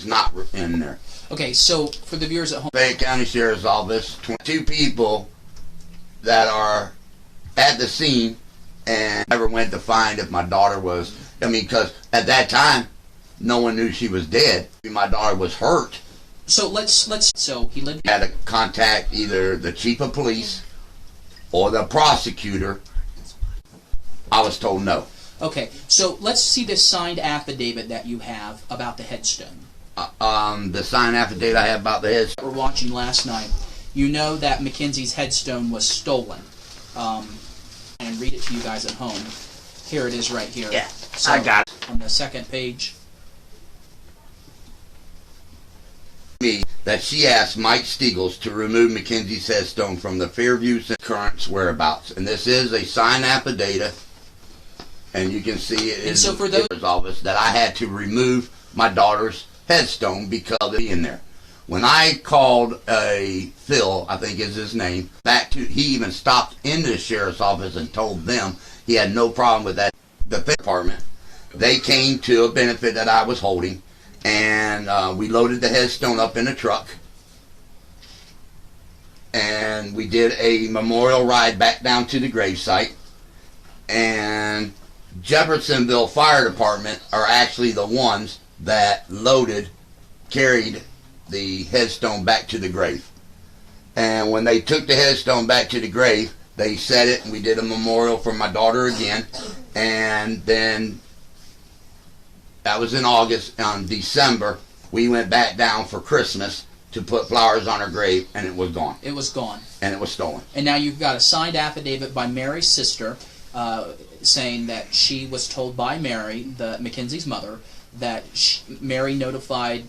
not in there. Okay, so for the viewers at home, Fayette County Sheriff's Office, 22 people that are at the scene, and never went to find if my daughter was, because at that time, no one knew she was dead. My daughter was hurt. So so he lived. Had to contact either the chief of police or the prosecutor. I was told no. Okay, so let's see this signed affidavit that you have about the headstone. The signed affidavit I have about the headstone. We're watching last night. You know that Mackenzie's headstone was stolen. And read it to you guys at home. Here it is right here. Yeah, so, I got it. On the second page. Me that she asked Mike Stiegels to remove Mackenzie's headstone from the Fairview Current's whereabouts. And this is a signed affidavit. And you can see it in so for the office that I had to remove my daughter's headstone because of it being there. When I called Phil, I think is his name, he even stopped into the sheriff's office and told them he had no problem with that. The department, they came to a benefit that I was holding, and we loaded the headstone up in a truck, and we did a memorial ride back down to the gravesite, and Jeffersonville Fire Department are actually the ones that carried the headstone back to the grave. And when they took the headstone back to the grave, they set it, and we did a memorial for my daughter again. And then that was in August. On December, we went back down for Christmas to put flowers on her grave, and it was gone. It was gone. And it was stolen. And now you've got a signed affidavit by Mary's sister saying that she was told by Mary, Mackenzie's mother, that Mary notified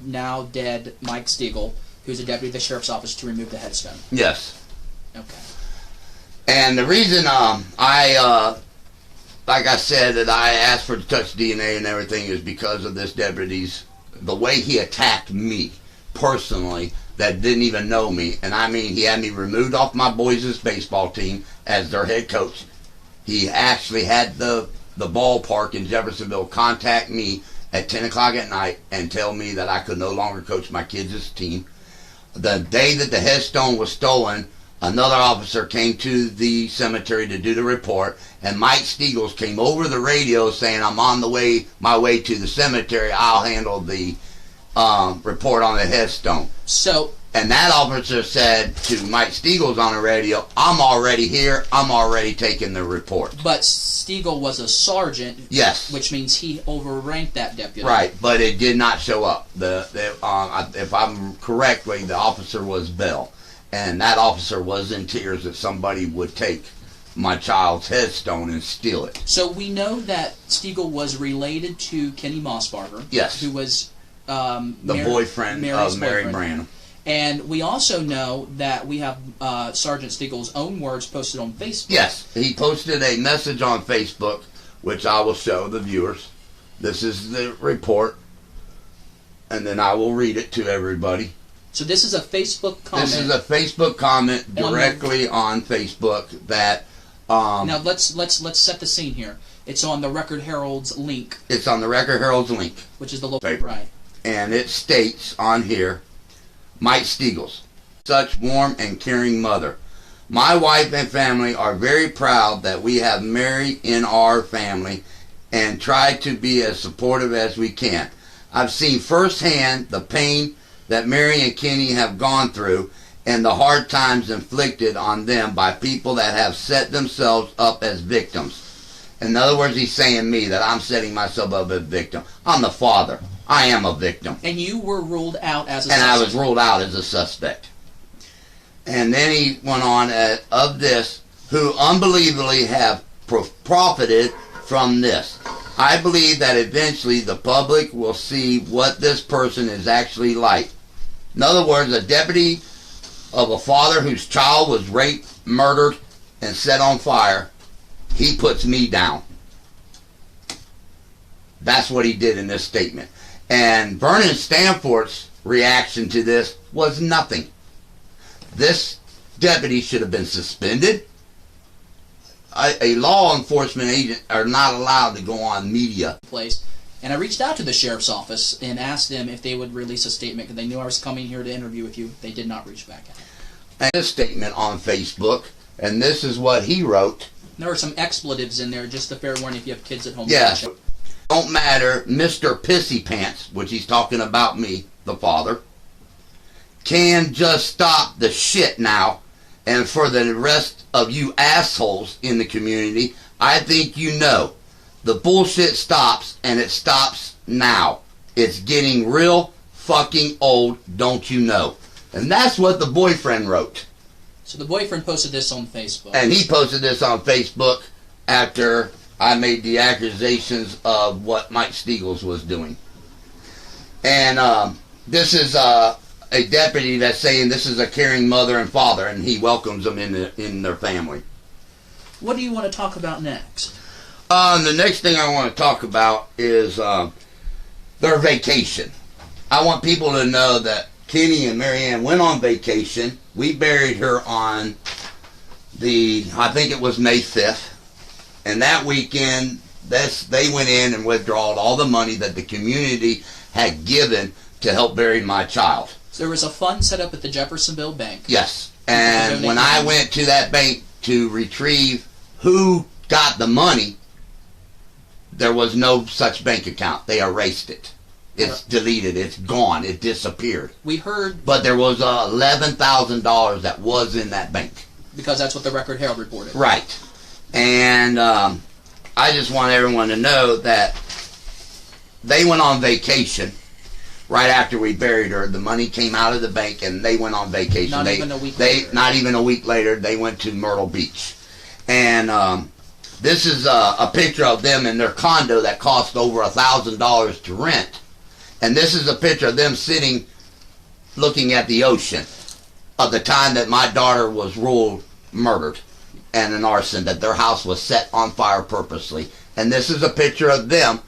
now dead Mike Stiegel, who's a deputy of the sheriff's office, to remove the headstone. Yes. Okay. And the reason like I said, that I asked for the touch DNA and everything is because of this deputy's, the way he attacked me personally that didn't even know me. And I mean, he had me removed off my boys' baseball team as their head coach. He actually had the ballpark in Jeffersonville contact me at 10 o'clock at night and tell me that I could no longer coach my kids' team. The day that the headstone was stolen, another officer came to the cemetery to do the report, and Mike Stiegels came over the radio saying, I'm on my way to the cemetery. I'll handle the report on the headstone. And that officer said to Mike Stiegels on the radio, I'm already here. I'm already taking the report. But Stiegel was a sergeant. Yes. Which means he overranked that deputy. Right, but it did not show up. If I'm correct, the officer was Bell. And that officer was in tears that somebody would take my child's headstone and steal it. So we know that Stiegel was related to Kenny Mossbarger. Yes. Who was the boyfriend of Mary Branham. And we also know that we have Sergeant Stiegel's own words posted on Facebook. Yes, he posted a message on Facebook, which I will show the viewers. This is the report, and then I will read it to everybody. So this is a Facebook comment. This is a Facebook comment directly on Facebook that... now let's set the scene here. It's on the Record Herald's link. It's on the Record Herald's link. Which is the local paper. Right. And it states on here, Mike Stiegels, such warm and caring mother. My wife and family are very proud that we have Mary in our family and try to be as supportive as we can. I've seen firsthand the pain that Mary and Kenny have gone through and the hard times inflicted on them by people that have set themselves up as victims. In other words, he's saying me, that I'm setting myself up as a victim. I'm the father. I am a victim. And you were ruled out as a suspect. And I was ruled out as a suspect. And then he went on, of this, who unbelievably have profited from this. I believe that eventually the public will see what this person is actually like. In other words, a deputy of a father whose child was raped, murdered, and set on fire, he puts me down. That's what he did in this statement. And Vernon Stanford's reaction to this was nothing. This deputy should have been suspended. A law enforcement agent are not allowed to go on media. And I reached out to the sheriff's office and asked them if they would release a statement because they knew I was coming here to interview with you. They did not reach back out. And a statement on Facebook, and this is what he wrote. There were some expletives in there, just a fair warning if you have kids at home. Yeah. Don't matter, Mr. Pissy Pants, which he's talking about me, the father, can just stop the shit now. And for the rest of you assholes in the community, I think you know. The bullshit stops, and it stops now. It's getting real fucking old, don't you know? And that's what the boyfriend wrote. So the boyfriend posted this on Facebook. And he posted this on Facebook after I made the accusations of what Mike Stiegels was doing. And this is a deputy that's saying this is a caring mother and father, and he welcomes them in their family. What do you want to talk about next? The next thing I want to talk about is their vacation. I want people to know that Kenny and Marianne went on vacation. We buried her on I think it was May 5th. And that weekend, they went in and withdrew all the money that the community had given to help bury my child. So there was a fund set up at the Jeffersonville Bank. Yes. And when I went to that bank to retrieve who got the money, there was no such bank account. They erased it. It's deleted. It's gone. It disappeared. We heard... But there was $11,000 that was in that bank. Because that's what the Record Herald reported. Right. And I just want everyone to know that they went on vacation right after we buried her. The money came out of the bank and they went on vacation. Not even a week later. Not even a week later, they went to Myrtle Beach. And this is a picture of them in their condo that cost over $1,000 to rent. And this is a picture of them sitting looking at the ocean of the time that my daughter was ruled murdered and an arson, that their house was set on fire purposely. And this is a picture of them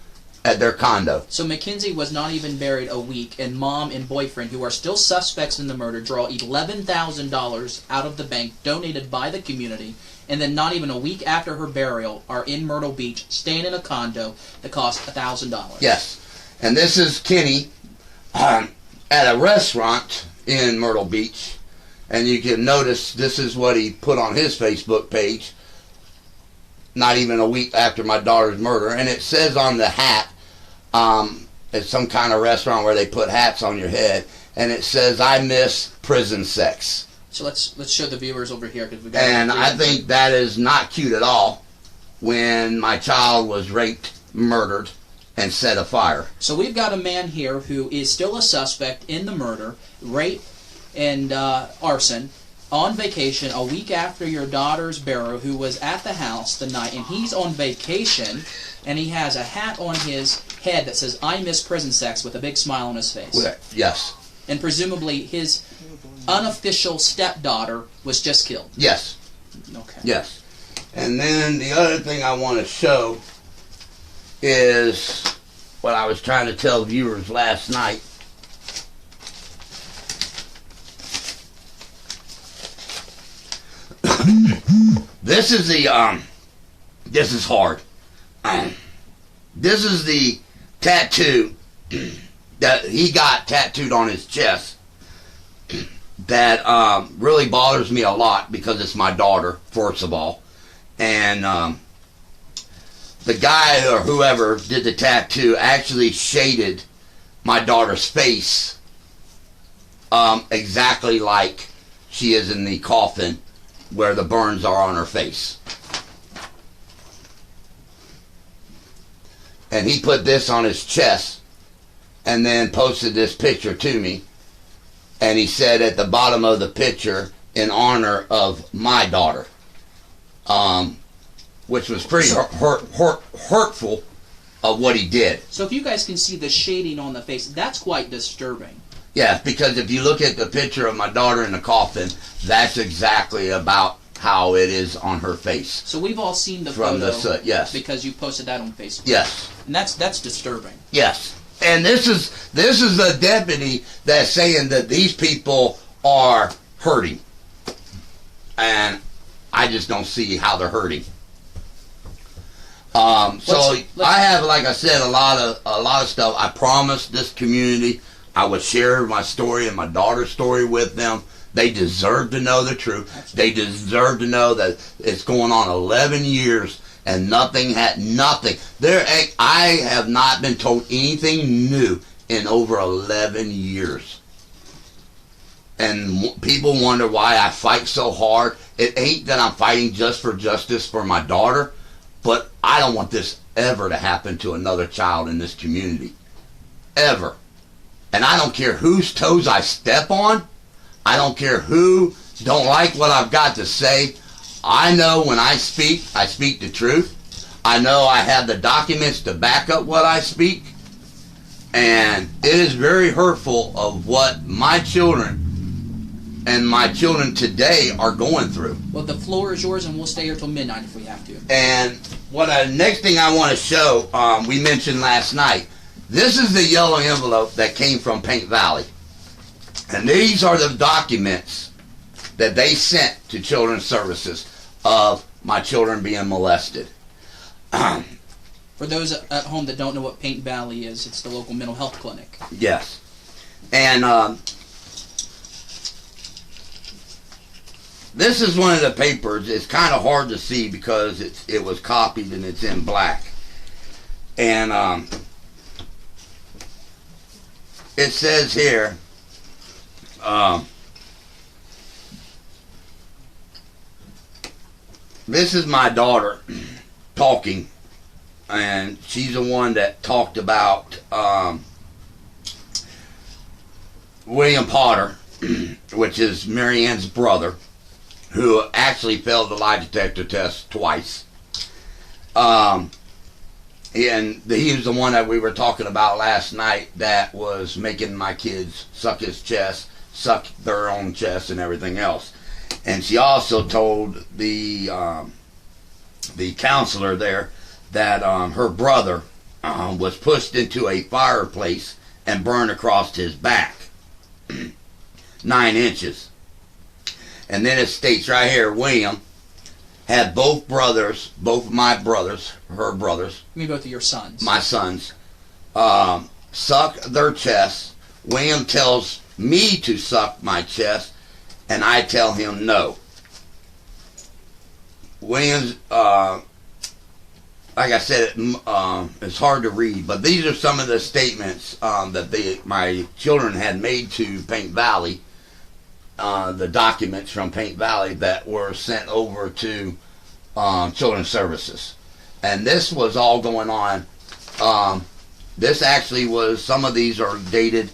at their condo. So Mackenzie was not even buried a week, and mom and boyfriend, who are still suspects in the murder, draw $11,000 out of the bank donated by the community, and then not even a week after her burial are in Myrtle Beach staying in a condo that cost $1,000. Yes. And this is Kenny at a restaurant in Myrtle Beach. And you can notice this is what he put on his Facebook page not even a week after my daughter's murder. And it says on the hat, it's some kind of restaurant where they put hats on your head, and it says, "I miss prison sex." So let's show the viewers over here. And I think that is not cute at all when my child was raped, murdered, and set afire. So we've got a man here who is still a suspect in the murder, rape, and arson, on vacation a week after your daughter's burial, who was at the house the night, and he's on vacation, and he has a hat on his head that says, "I miss prison sex," with a big smile on his face. Yes. And presumably his unofficial stepdaughter was just killed. Yes. Okay. Yes. And then the other thing I want to show is what I was trying to tell viewers last night. This is the this is hard. This is the tattoo that he got tattooed on his chest that really bothers me a lot because it's my daughter, first of all. And the guy or whoever did the tattoo actually shaded my daughter's face exactly like she is in the coffin where the burns are on her face. And he put this on his chest and then posted this picture to me. And he said at the bottom of the picture, "in honor of my daughter," which was pretty hurtful of what he did. So if you guys can see the shading on the face, that's quite disturbing. Yeah, because if you look at the picture of my daughter in the coffin, that's exactly about how it is on her face. So we've all seen the From photo, the soot, yes. because you posted that on Facebook. Yes. And that's disturbing. Yes. And this is the deputy that's saying that these people are hurting. And I just don't see how they're hurting. I have, like I said, a lot of stuff. I promised this community I would share my story and my daughter's story with them. They deserve to know the truth. They deserve to know that it's going on 11 years and nothing. I have not been told anything new in over 11 years. And people wonder why I fight so hard. It ain't that I'm fighting just for justice for my daughter, but I don't want this ever to happen to another child in this community. Ever. And I don't care whose toes I step on. I don't care who don't like what I've got to say. I know when I speak the truth. I know I have the documents to back up what I speak. And it is very hurtful of what my children and my children today are going through. Well, the floor is yours, and we'll stay here till midnight if we have to. And next thing I want to show, we mentioned last night, this is the yellow envelope that came from Paint Valley. And these are the documents that they sent to Children's Services of my children being molested. For those at home that don't know what Paint Valley is, it's the local mental health clinic. Yes. And this is one of the papers. It's kind of hard to see because it was copied and it's in black. And it says here, this is my daughter talking, and she's the one that talked about William Potter, which is Mary Ann's brother, who actually failed the lie detector test twice. And he was the one that we were talking about last night that was making my kids suck his chest, suck their own chest and everything else. And she also told the counselor there that her brother was pushed into a fireplace and burned across his back 9 inches. And then it states right here, William had both of my brothers, her brothers. You mean both of your sons? My sons. Suck their chests. William tells me to suck my chest, and I tell him no. William's, like I said, it's hard to read, but these are some of the statements that my children had made to Paint Valley. The documents from Paint Valley that were sent over to Children's Services. And this was all going on. This actually was, some of these are dated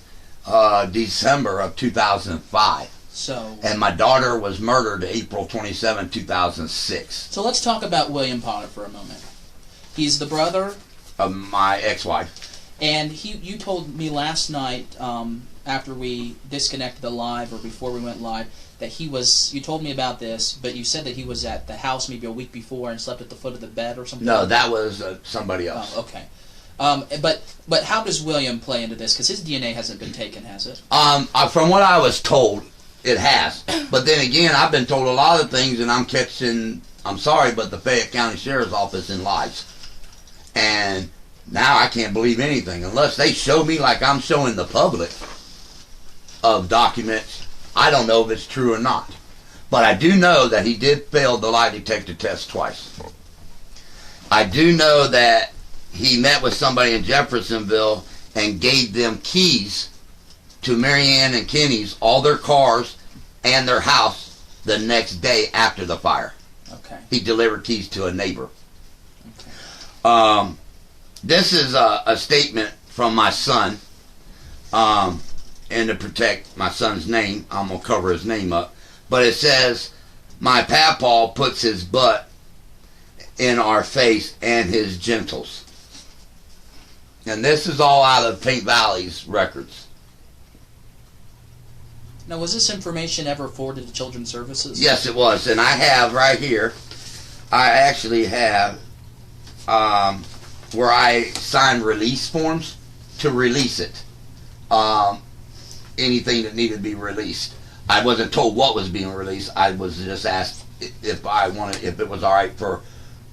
December of 2005. And my daughter was murdered April 27, 2006. So let's talk about William Potter for a moment. He's the brother of my ex-wife. And you told me last night, after we disconnected the live, or before we went live, that you told me about this, but you said that he was at the house maybe a week before and slept at the foot of the bed or something? No, that was somebody else. Oh, okay. But how does William play into this? Because his DNA hasn't been taken, has it? From what I was told, it has. But then again, I've been told a lot of things, and I'm sorry, but the Fayette County Sheriff's Office in lies. And now I can't believe anything unless they show me, like I'm showing the public, of documents. I don't know if it's true or not. But I do know that he did fail the lie detector test twice. I do know that he met with somebody in Jeffersonville and gave them keys to Mary Ann and Kenny's, all their cars and their house, the next day after the fire. Okay. He delivered keys to a neighbor. Okay. This is a statement from my son. And to protect my son's name, I'm going to cover his name up. But it says, my papaw puts his butt in our face and his genitals. And this is all out of Paint Valley's records. Now, was this information ever forwarded to Children's Services? Yes, it was. And I have right here, I actually have where I signed release forms to release it. Anything that needed to be released. I wasn't told what was being released. I was just asked if it was all right for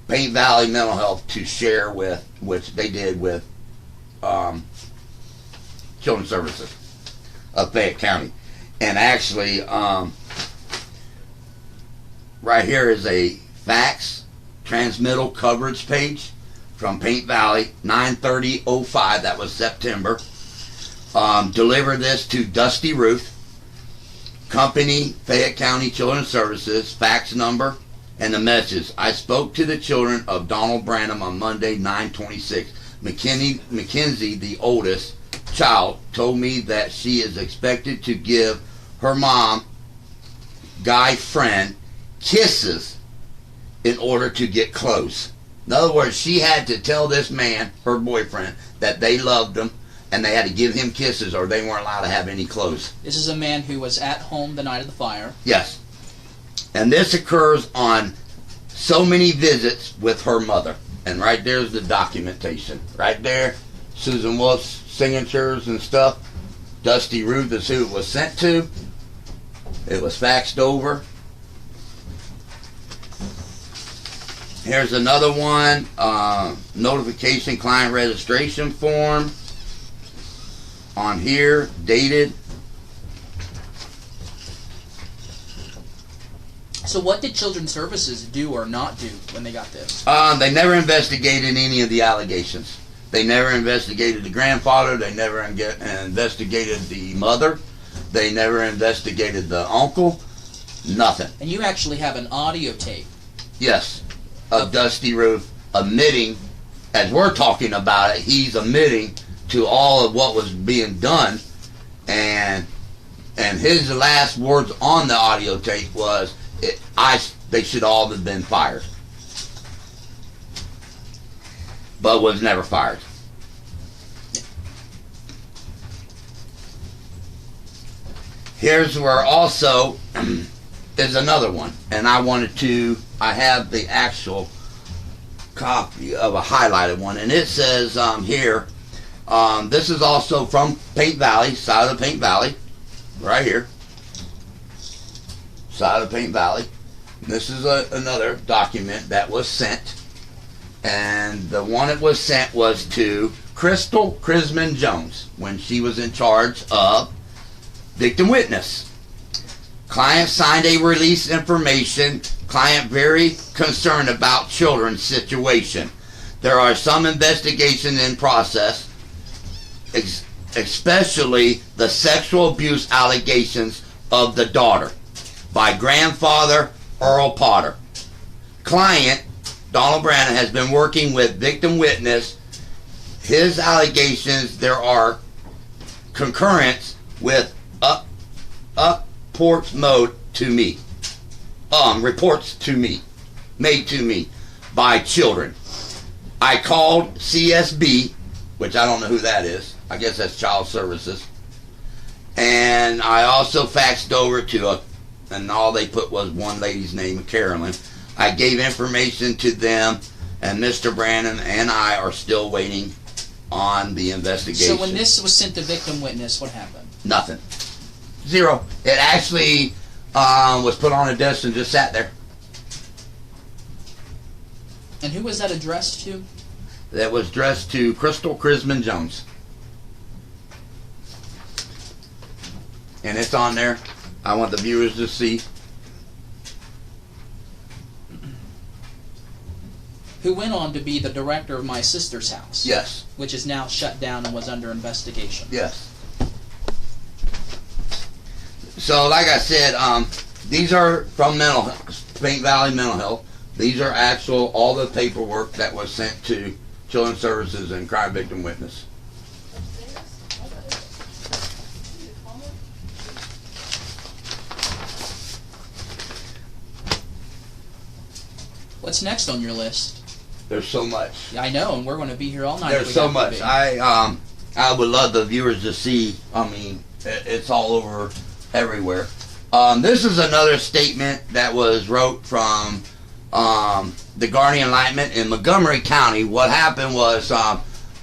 Paint Valley Mental Health to share with, which they did with Children's Services of Fayette County. And actually, right here is a fax transmittal coverage page from Paint Valley, 9/30/05. That was September. Deliver this to Dusty Ruth, Company, Fayette County Children's Services, fax number, and the message. I spoke to the children of Donald Branham on Monday, 9/26. Mackenzie, the oldest child, told me that she is expected to give her mom, guy friend, kisses in order to get close. In other words, she had to tell this man, her boyfriend, that they loved him and they had to give him kisses or they weren't allowed to have any clothes. This is a man who was at home the night of the fire. Yes. And this occurs on so many visits with her mother. And right there's the documentation. Right there, Susan Wolf's signatures and stuff. Dusty Ruth is who it was sent to. It was faxed over. Here's another one. Notification client registration form. On here, dated. So what did Children's Services do or not do when they got this? They never investigated any of the allegations. They never investigated the grandfather. They never investigated the mother. They never investigated the uncle. Nothing. And you actually have an audio tape. Yes. Of Dusty Ruth admitting, as we're talking about it, he's admitting to all of what was being done. And his last words on the audio tape was, they should all have been fired. But was never fired. Here's where also is another one. And I have the actual copy of a highlighted one. And it says here, this is also from Paint Valley, side of the Paint Valley. Right here. Side of Paint Valley. This is another document that was sent. And the one that was sent was to Crystal Crisman Jones when she was in charge of victim witness. Client signed a release information. Client very concerned about children's situation. There are some investigations in process, especially the sexual abuse allegations of the daughter by grandfather Earl Potter. Client Donald Branham has been working with victim witness. His allegations, there are concurrence with reports made to me by children. I called CSB, which I don't know who that is. I guess that's Child Services. And I also faxed over to and all they put was one lady's name, Carolyn. I gave information to them, and Mr. Branham and I are still waiting on the investigation. So when this was sent to victim witness, what happened? Nothing. Zero. It actually was put on a desk and just sat there. And who was that addressed to? That was addressed to Crystal Crisman Jones. And it's on there. I want the viewers to see. Who went on to be the director of my sister's house. Yes. Which is now shut down and was under investigation. Yes. So, like I said, these are from Paint Valley Mental Health. These are all the paperwork that was sent to Children's Services and Crime Victim Witness. What's next on your list? There's so much. Yeah, I know, and we're going to be here all night. There's so much. I would love the viewers to see. I mean, it's all over everywhere. This is another statement that was wrote from the Guardian Enlightenment in Montgomery County. What happened was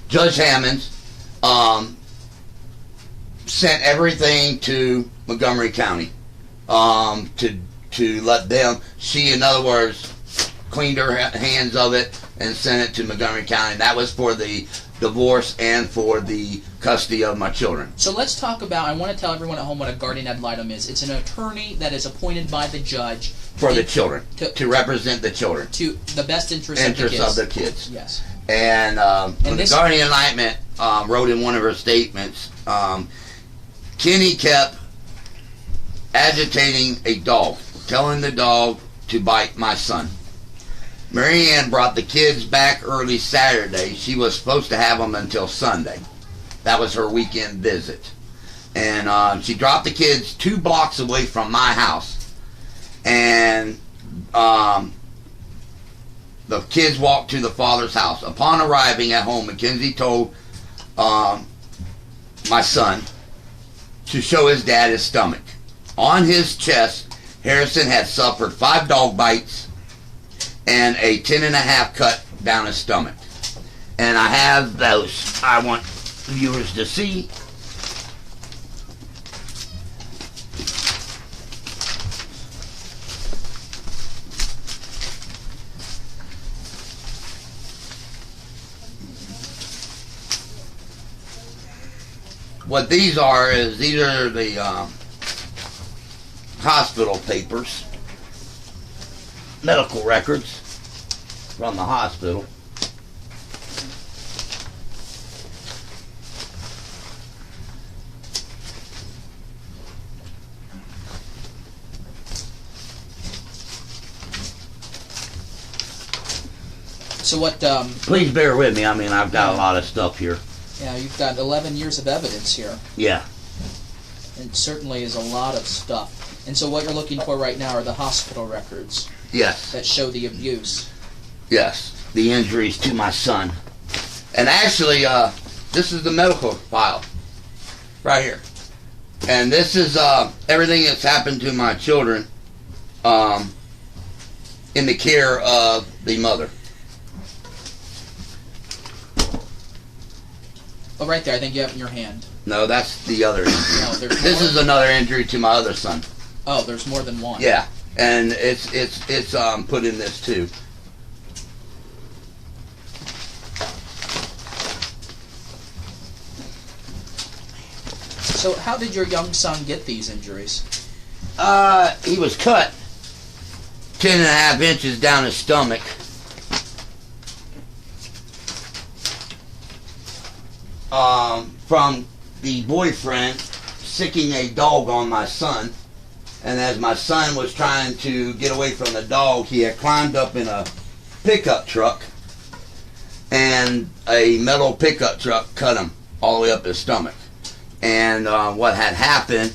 Judge Hammonds sent everything to Montgomery County to let them. She, in other words, cleaned her hands of it and sent it to Montgomery County. That was for the divorce and for the custody of my children. So let's talk about, I want to tell everyone at home what a guardian ad litem is. It's an attorney that is appointed by the judge. For the children. To represent the children. To the best interest of the kids. Yes. And when the guardian ad litem wrote in one of her statements, Kenny kept agitating a dog, telling the dog to bite my son. Mary Ann brought the kids back early Saturday. She was supposed to have them until Sunday. That was her weekend visit. And she dropped the kids 2 blocks away from my house. And the kids walked to the father's house. Upon arriving at home, Mackenzie told my son to show his dad his stomach. On his chest, Harrison had suffered 5 dog bites and a 10.5 cut down his stomach. And I have those. I want viewers to see. What these are is, these are the hospital papers, medical records from the hospital. So what? Please bear with me. I mean, I've got a lot of stuff here. Yeah, you've got 11 years of evidence here. Yeah. It certainly is a lot of stuff. And so what you're looking for right now are the hospital records. Yes. That show the abuse. Yes. The injuries to my son. And actually, this is the medical file. Right here. And this is everything that's happened to my children in the care of the mother. Oh, right there. I think you have it in your hand. No, that's the other injury. No, there's this more? is another injury to my other son. Oh, there's more than one. Yeah, and it's put in this too. So how did your young son get these injuries? He was cut 10.5 inches down his stomach. From the boyfriend sicking a dog on my son, and as my son was trying to get away from the dog, he had climbed up in a pickup truck, and a metal pickup truck cut him all the way up his stomach. And what had happened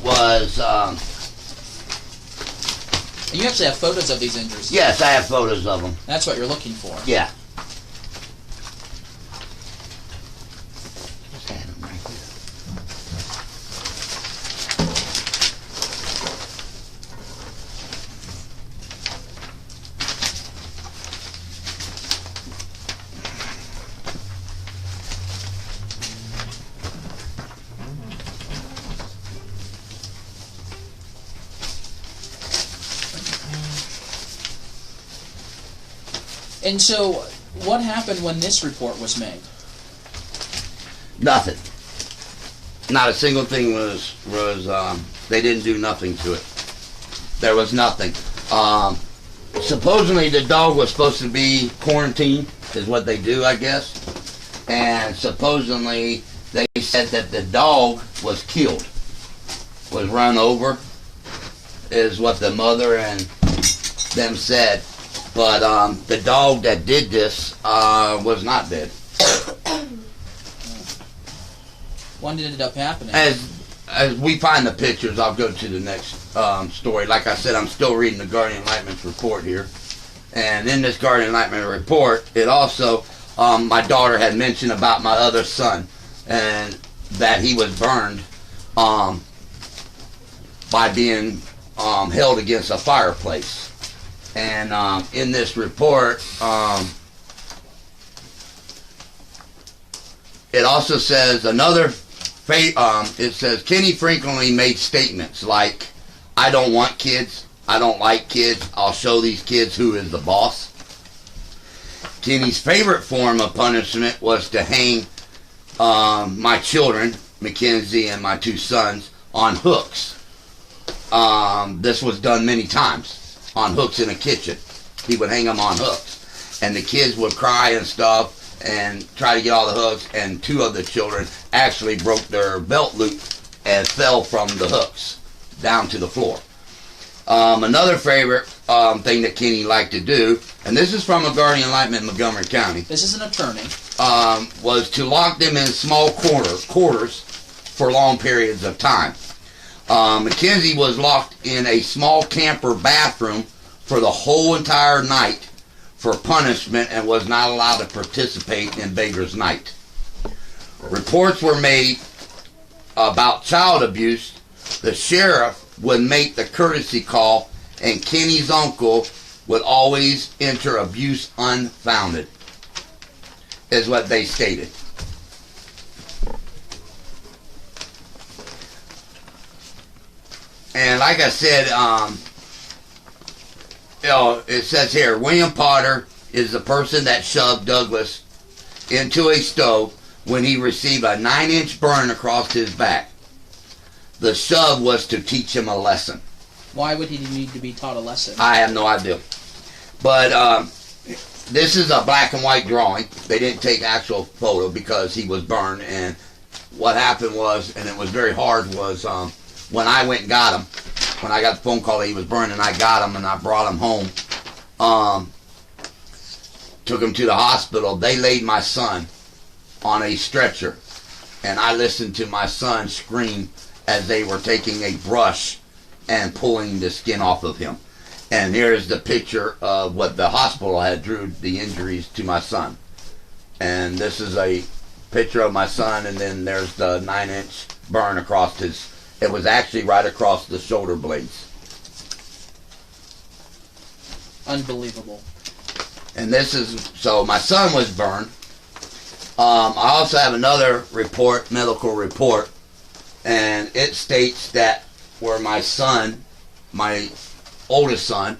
was you actually have photos of these injuries. yes, I have photos of them. That's what you're looking for. Yeah. And so, what happened when this report was made? Nothing. Not a single thing was they didn't do nothing to it. There was nothing. Supposedly the dog was supposed to be quarantined, is what they do, I guess. And supposedly they said that the dog was killed, was run over, is what the mother and them said. But the dog that did this was not dead. When did it end up happening? As we find the pictures, I'll go to the next story. Like I said, I'm still reading the Guardian Lightman's report here. And in this Guardian Lightman report, it also, my daughter had mentioned about my other son, and that he was burned by being held against a fireplace. And in this report, it also says it says Kenny frequently made statements like, I don't want kids. I don't like kids. I'll show these kids who is the boss. Kenny's favorite form of punishment was to hang my children, Mackenzie and my 2 sons, on hooks. This was done many times on hooks in a kitchen. He would hang them on hooks, and the kids would cry and stuff and try to get all the hooks, and 2 of the children actually broke their belt loop and fell from the hooks down to the floor. Another favorite thing that Kenny liked to do, and this is from a guardian lineman in Montgomery County. This is an attorney. Was to lock them in small quarters for long periods of time. Mackenzie was locked in a small camper bathroom for the whole entire night for punishment and was not allowed to participate in Beggar's Night. Reports were made about child abuse. The sheriff would make the courtesy call, and Kenny's uncle would always enter abuse unfounded, is what they stated. And like I said, it says here, William Potter is the person that shoved Douglas into a stove when he received a 9-inch burn across his back. The shove was to teach him a lesson. Why would he need to be taught a lesson? I have no idea. But this is a black and white drawing. They didn't take actual photo because he was burned. And what happened was, and it was very hard, was when I went and got him, when I got the phone call that he was burned, and I got him and I brought him home, took him to the hospital, they laid my son on a stretcher. And I listened to my son scream as they were taking a brush and pulling the skin off of him. And here's the picture of what the hospital had drew the injuries to my son. And this is a picture of my son, and then there's the 9-inch burn across his, it was actually right across the shoulder blades. Unbelievable. And this is, so my son was burned. I also have another report, medical report, and it states that where my son, my oldest son,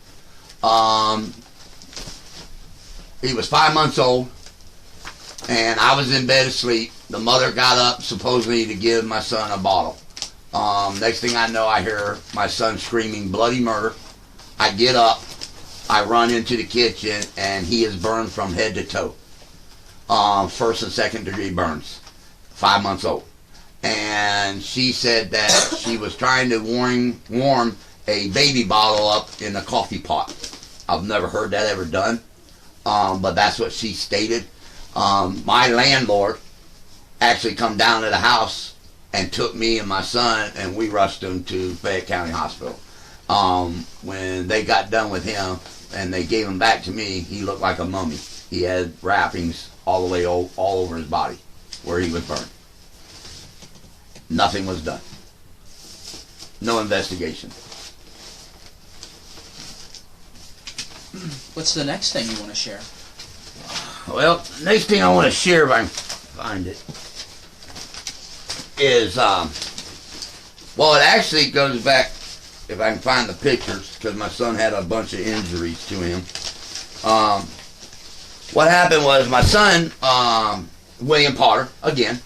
he was 5 months old, and I was in bed asleep. The mother got up supposedly to give my son a bottle. Next thing I know, I hear my son screaming bloody murder. I get up, I run into the kitchen, and he is burned from head to toe. First and second degree burns. 5 months old. And she said that she was trying to warm a baby bottle up in a coffee pot. I've never heard that ever done, but that's what she stated. My landlord actually come down to the house and took me and my son, and we rushed him to Fayette County Hospital. When they got done with him and they gave him back to me, he looked like a mummy. He had wrappings all the way all over his body where he was burned. Nothing was done. No investigation. What's the next thing you want to share? Well, next thing I want to share, if I can find it, is, well, it actually goes back, if I can find the pictures, because my son had a bunch of injuries to him. What happened was my son, William Potter, again,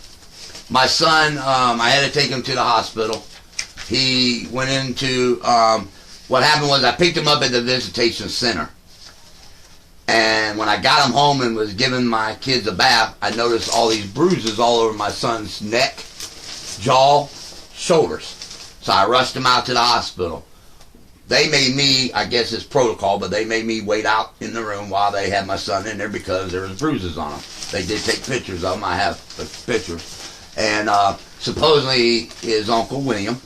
my son, I had to take him to the hospital. He went into, what happened was I picked him up at the visitation center. And when I got him home and was giving my kids a bath, I noticed all these bruises all over my son's neck, jaw, shoulders. So I rushed him out to the hospital. They made me, I guess it's protocol, but they made me wait out in the room while they had my son in there because there was bruises on him. They did take pictures of him. I have the pictures. And supposedly his uncle William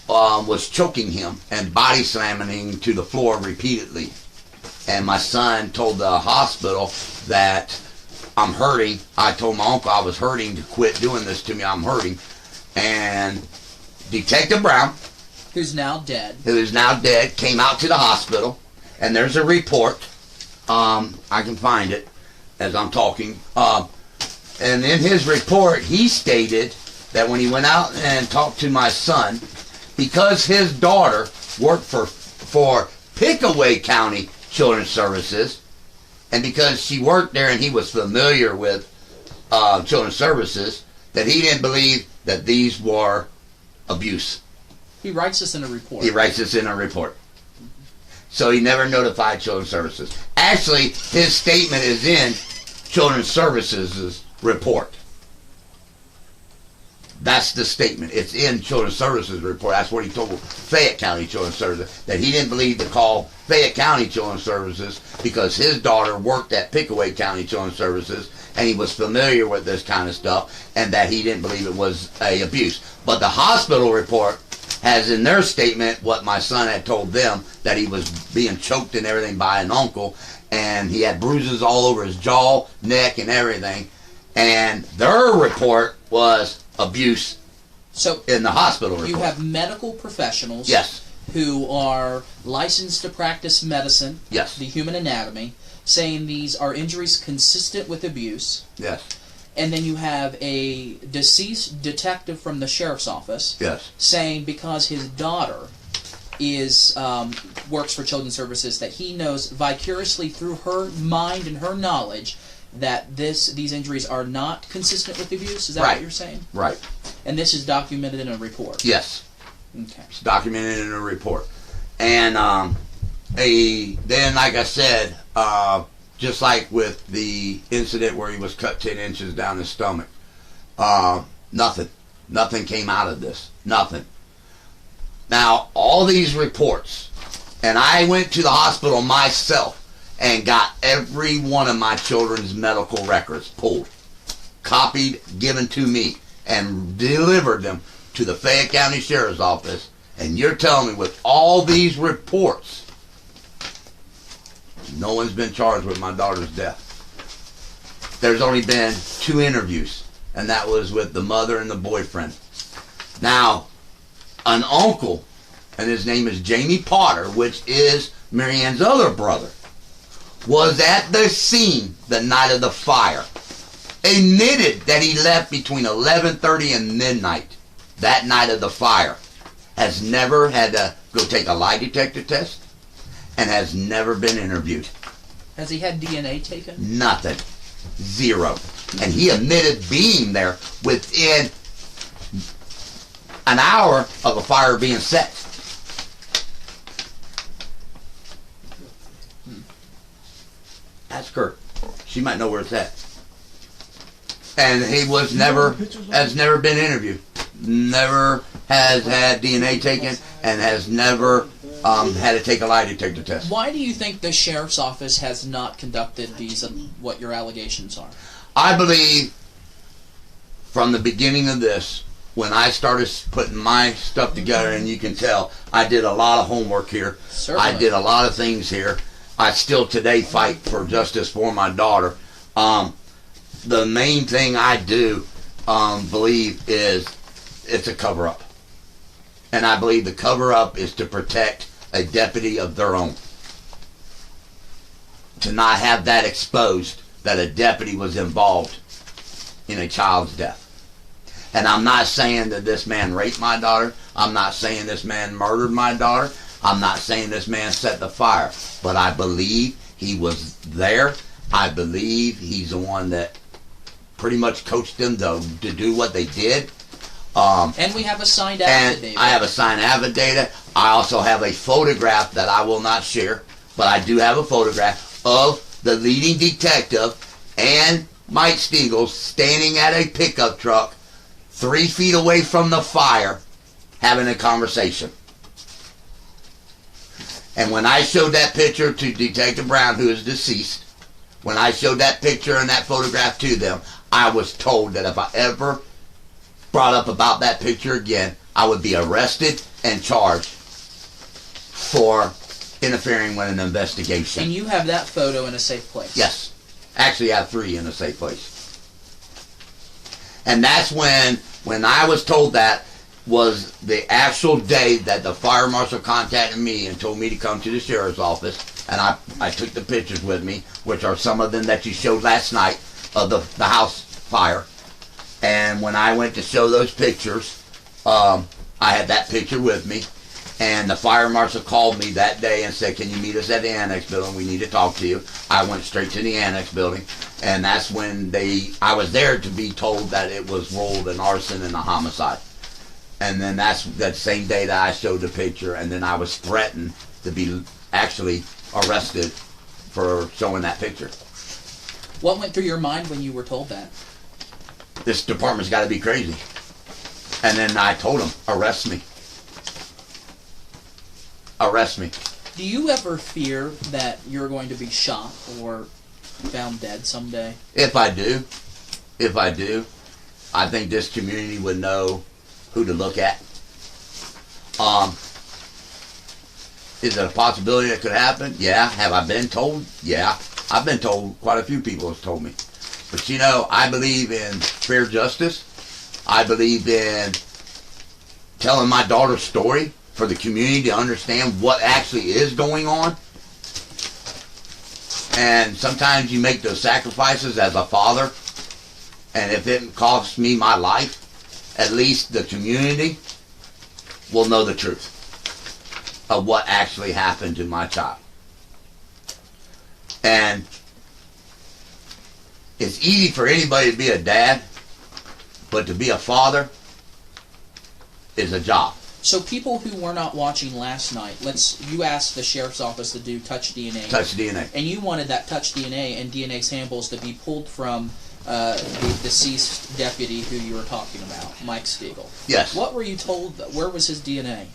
was choking him and body slamming him to the floor repeatedly. And my son told the hospital that I'm hurting. I told my uncle I was hurting to quit doing this to me. I'm hurting. And Detective Brown, who's now dead, came out to the hospital. And there's a report. I can find it as I'm talking. And in his report, he stated that when he went out and talked to my son, because his daughter worked for Pickaway County Children's Services, and because she worked there and he was familiar with Children's Services, that he didn't believe that these were abuse. He writes this in a report. He writes this in a report. So he never notified Children's Services. Actually, his statement is in Children's Services' report. That's the statement. It's in Children's Services report. That's what he told Fayette County Children's Services, that he didn't believe to call Fayette County Children's Services because his daughter worked at Pickaway County Children's Services and he was familiar with this kind of stuff, and that he didn't believe it was a abuse. But the hospital report has in their statement what my son had told them, that he was being choked and everything by an uncle, and he had bruises all over his jaw, neck, and everything. And their report was abuse. So in the hospital report, you have medical professionals, yes, who are licensed to practice medicine, yes, the human anatomy, saying these are injuries consistent with abuse. Yes. And then you have a deceased detective from the sheriff's office, yes, saying because his daughter is works for Children's Services, that he knows vicariously through her mind and her knowledge that these injuries are not consistent with abuse. Is that right. what you're saying? Right. And this is documented in a report. Yes. Okay. It's documented in a report. And then, like I said, just like with the incident where he was cut 10 inches down his stomach, nothing came out of this. Nothing. Now, all these reports, and I went to the hospital myself and got every one of my children's medical records pulled, copied, given to me, and delivered them to the Fayette County Sheriff's Office. And you're telling me with all these reports, no one's been charged with my daughter's death. There's only been 2 interviews, and that was with the mother and the boyfriend. Now, an uncle, and his name is Jamie Potter, which is Marianne's other brother, was at the scene the night of the fire. Admitted that he left between 11:30 and midnight that night of the fire. Has never had to go take a lie detector test, and has never been interviewed. Has he had DNA taken? Nothing. 0. And he admitted being there within an hour of a fire being set. Ask her. She might know where it's at. And he was has never been interviewed. Never has had DNA taken, and has never had to take a lie detector test. Why do you think the sheriff's office has not conducted these, what your allegations are? I believe from the beginning of this, when I started putting my stuff together, and you can tell, I did a lot of homework here. Certainly. I did a lot of things here. I still today fight for justice for my daughter. The main thing I do believe is it's a cover-up. And I believe the cover-up is to protect a deputy of their own. To not have that exposed, that a deputy was involved in a child's death. And I'm not saying that this man raped my daughter. I'm not saying this man murdered my daughter. I'm not saying this man set the fire. But I believe he was there. I believe he's the one that pretty much coached them to do what they did. And we have a signed affidavit. And I have a signed affidavit. I also have a photograph that I will not share, but I do have a photograph of the leading detective and Mike Stiegel standing at a pickup truck 3 feet away from the fire having a conversation. And when I showed that picture to Detective Brown, who is deceased, when I showed that picture and that photograph to them, I was told that if I ever brought up about that picture again, I would be arrested and charged for interfering with an investigation. And you have that photo in a safe place? Yes. Actually, I have 3 in a safe place. And that's when I was told that was the actual day that the fire marshal contacted me and told me to come to the sheriff's office. And I took the pictures with me, which are some of them that you showed last night of the house fire. And when I went to show those pictures, I had that picture with me. And the fire marshal called me that day and said, can you meet us at the annex building? We need to talk to you. I went straight to the annex building, and that's when I was there to be told that it was rolled an arson and a homicide. And then that's that same day that I showed the picture, and then I was threatened to be actually arrested for showing that picture. What went through your mind when you were told that? This department's got to be crazy. And then I told him, arrest me. Arrest me. Do you ever fear that you're going to be shot or found dead someday? If I do, I think this community would know who to look at. Is it a possibility that could happen? Yeah. Have I been told? Yeah. I've been told. Quite a few people have told me. But you know, I believe in fair justice. I believe in telling my daughter's story for the community to understand what actually is going on. And sometimes you make those sacrifices as a father. And if it costs me my life, at least the community will know the truth of what actually happened to my child. And it's easy for anybody to be a dad, but to be a father is a job. So people who were not watching last night, you asked the sheriff's office to do touch DNA. Touch DNA. And you wanted that touch DNA and DNA samples to be pulled from the deceased deputy who you were talking about, Mike Stiegel. Yes. What were you told? Where was his DNA?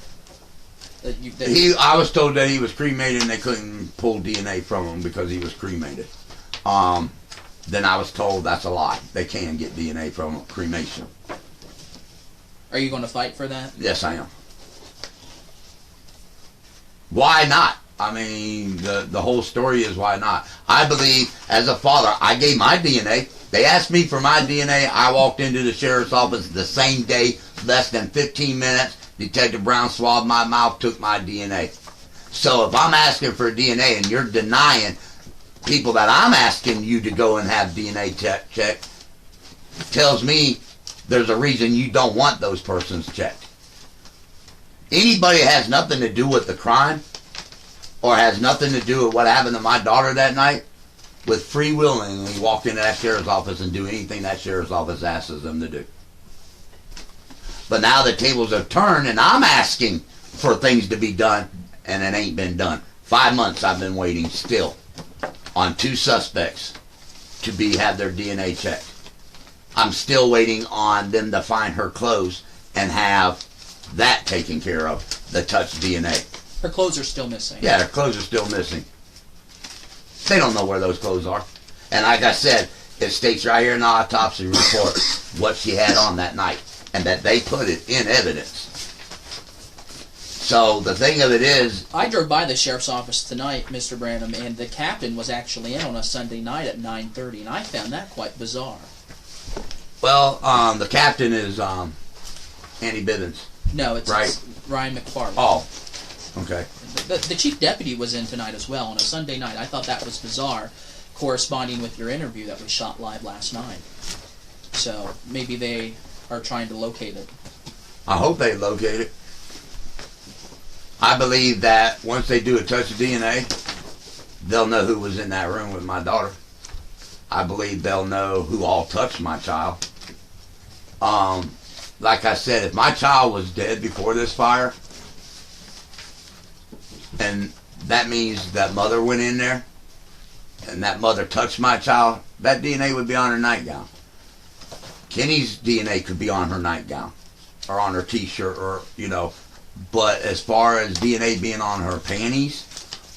I was told that he was cremated and they couldn't pull DNA from him because he was cremated. Then I was told that's a lie. They can get DNA from cremation. Are you going to fight for that? Yes, I am. Why not? I mean, the whole story is why not. I believe, as a father, I gave my DNA. They asked me for my DNA. I walked into the sheriff's office the same day, less than 15 minutes. Detective Brown swabbed my mouth, took my DNA. So if I'm asking for DNA and you're denying people that I'm asking you to go and have DNA check, tells me there's a reason you don't want those persons checked. Anybody that has nothing to do with the crime or has nothing to do with what happened to my daughter that night would free willingly walk into that sheriff's office and do anything that sheriff's office asks them to do. But now the tables have turned and I'm asking for things to be done and it ain't been done. 5 months I've been waiting still on 2 suspects to have their DNA checked. I'm still waiting on them to find her clothes and have that taken care of, the touch DNA. Her clothes are still missing. Yeah, her clothes are still missing. They don't know where those clothes are. And like I said, it states right here in the autopsy report what she had on that night and that they put it in evidence. So the thing of it is... I drove by the sheriff's office tonight, Mr. Branham, and the captain was actually in on a Sunday night at 9:30, and I found that quite bizarre. Well, the captain is Andy Bivens. No, it's right. Ryan McFarland. Oh, okay. The chief deputy was in tonight as well on a Sunday night. I thought that was bizarre, corresponding with your interview that was shot live last night. So maybe they are trying to locate it. I hope they locate it. I believe that once they do a touch of DNA, they'll know who was in that room with my daughter. I believe they'll know who all touched my child. Like I said, if my child was dead before this fire, and that means that mother went in there, and that mother touched my child, that DNA would be on her nightgown. Kenny's DNA could be on her nightgown, or on her t-shirt, or, you know. But as far as DNA being on her panties,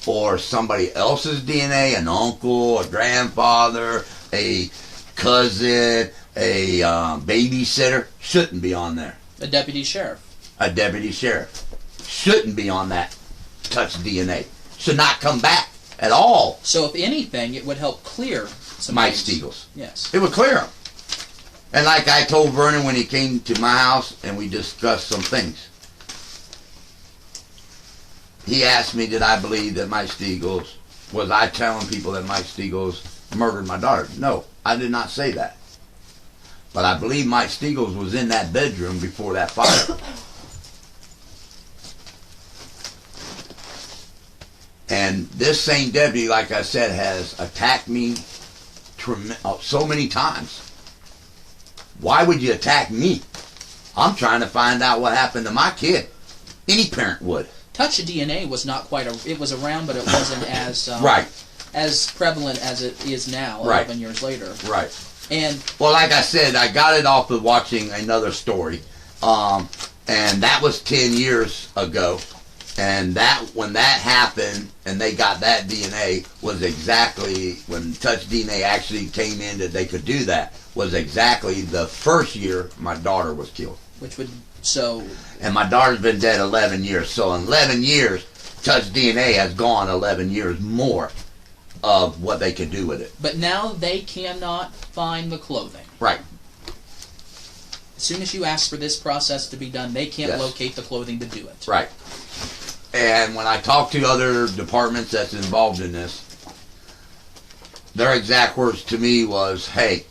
or somebody else's DNA, an uncle, a grandfather, a cousin, a babysitter, shouldn't be on there. A deputy sheriff. A deputy sheriff. Shouldn't be on that touch DNA. Should not come back at all. So if anything, it would help clear some Mike things. Stiegels. Yes. It would clear him. And like I told Vernon when he came to my house and we discussed some things, he asked me, did I believe that Mike Stiegels, was I telling people that Mike Stiegels murdered my daughter? No, I did not say that. But I believe Mike Stiegels was in that bedroom before that fire. And this same deputy, like I said, has attacked me so many times. Why would you attack me? I'm trying to find out what happened to my kid. Any parent would. Touch DNA was not quite it was around, but it wasn't as right. as prevalent as it is now, right. 11 years later. Right. And well, like I said, I got it off of watching another story, and that was 10 years ago. And that when that happened, and they got that DNA, was exactly when Touch DNA actually came in that they could do that. Was exactly the first year my daughter was killed. Which would so. And my daughter's been dead 11 years. So in 11 years, Touch DNA has gone 11 years more of what they could do with it. But now they cannot find the clothing. Right. As soon as you ask for this process to be done, they can't yes. locate the clothing to do it. Right. And when I talk to other departments that's involved in this, their exact words to me was, hey,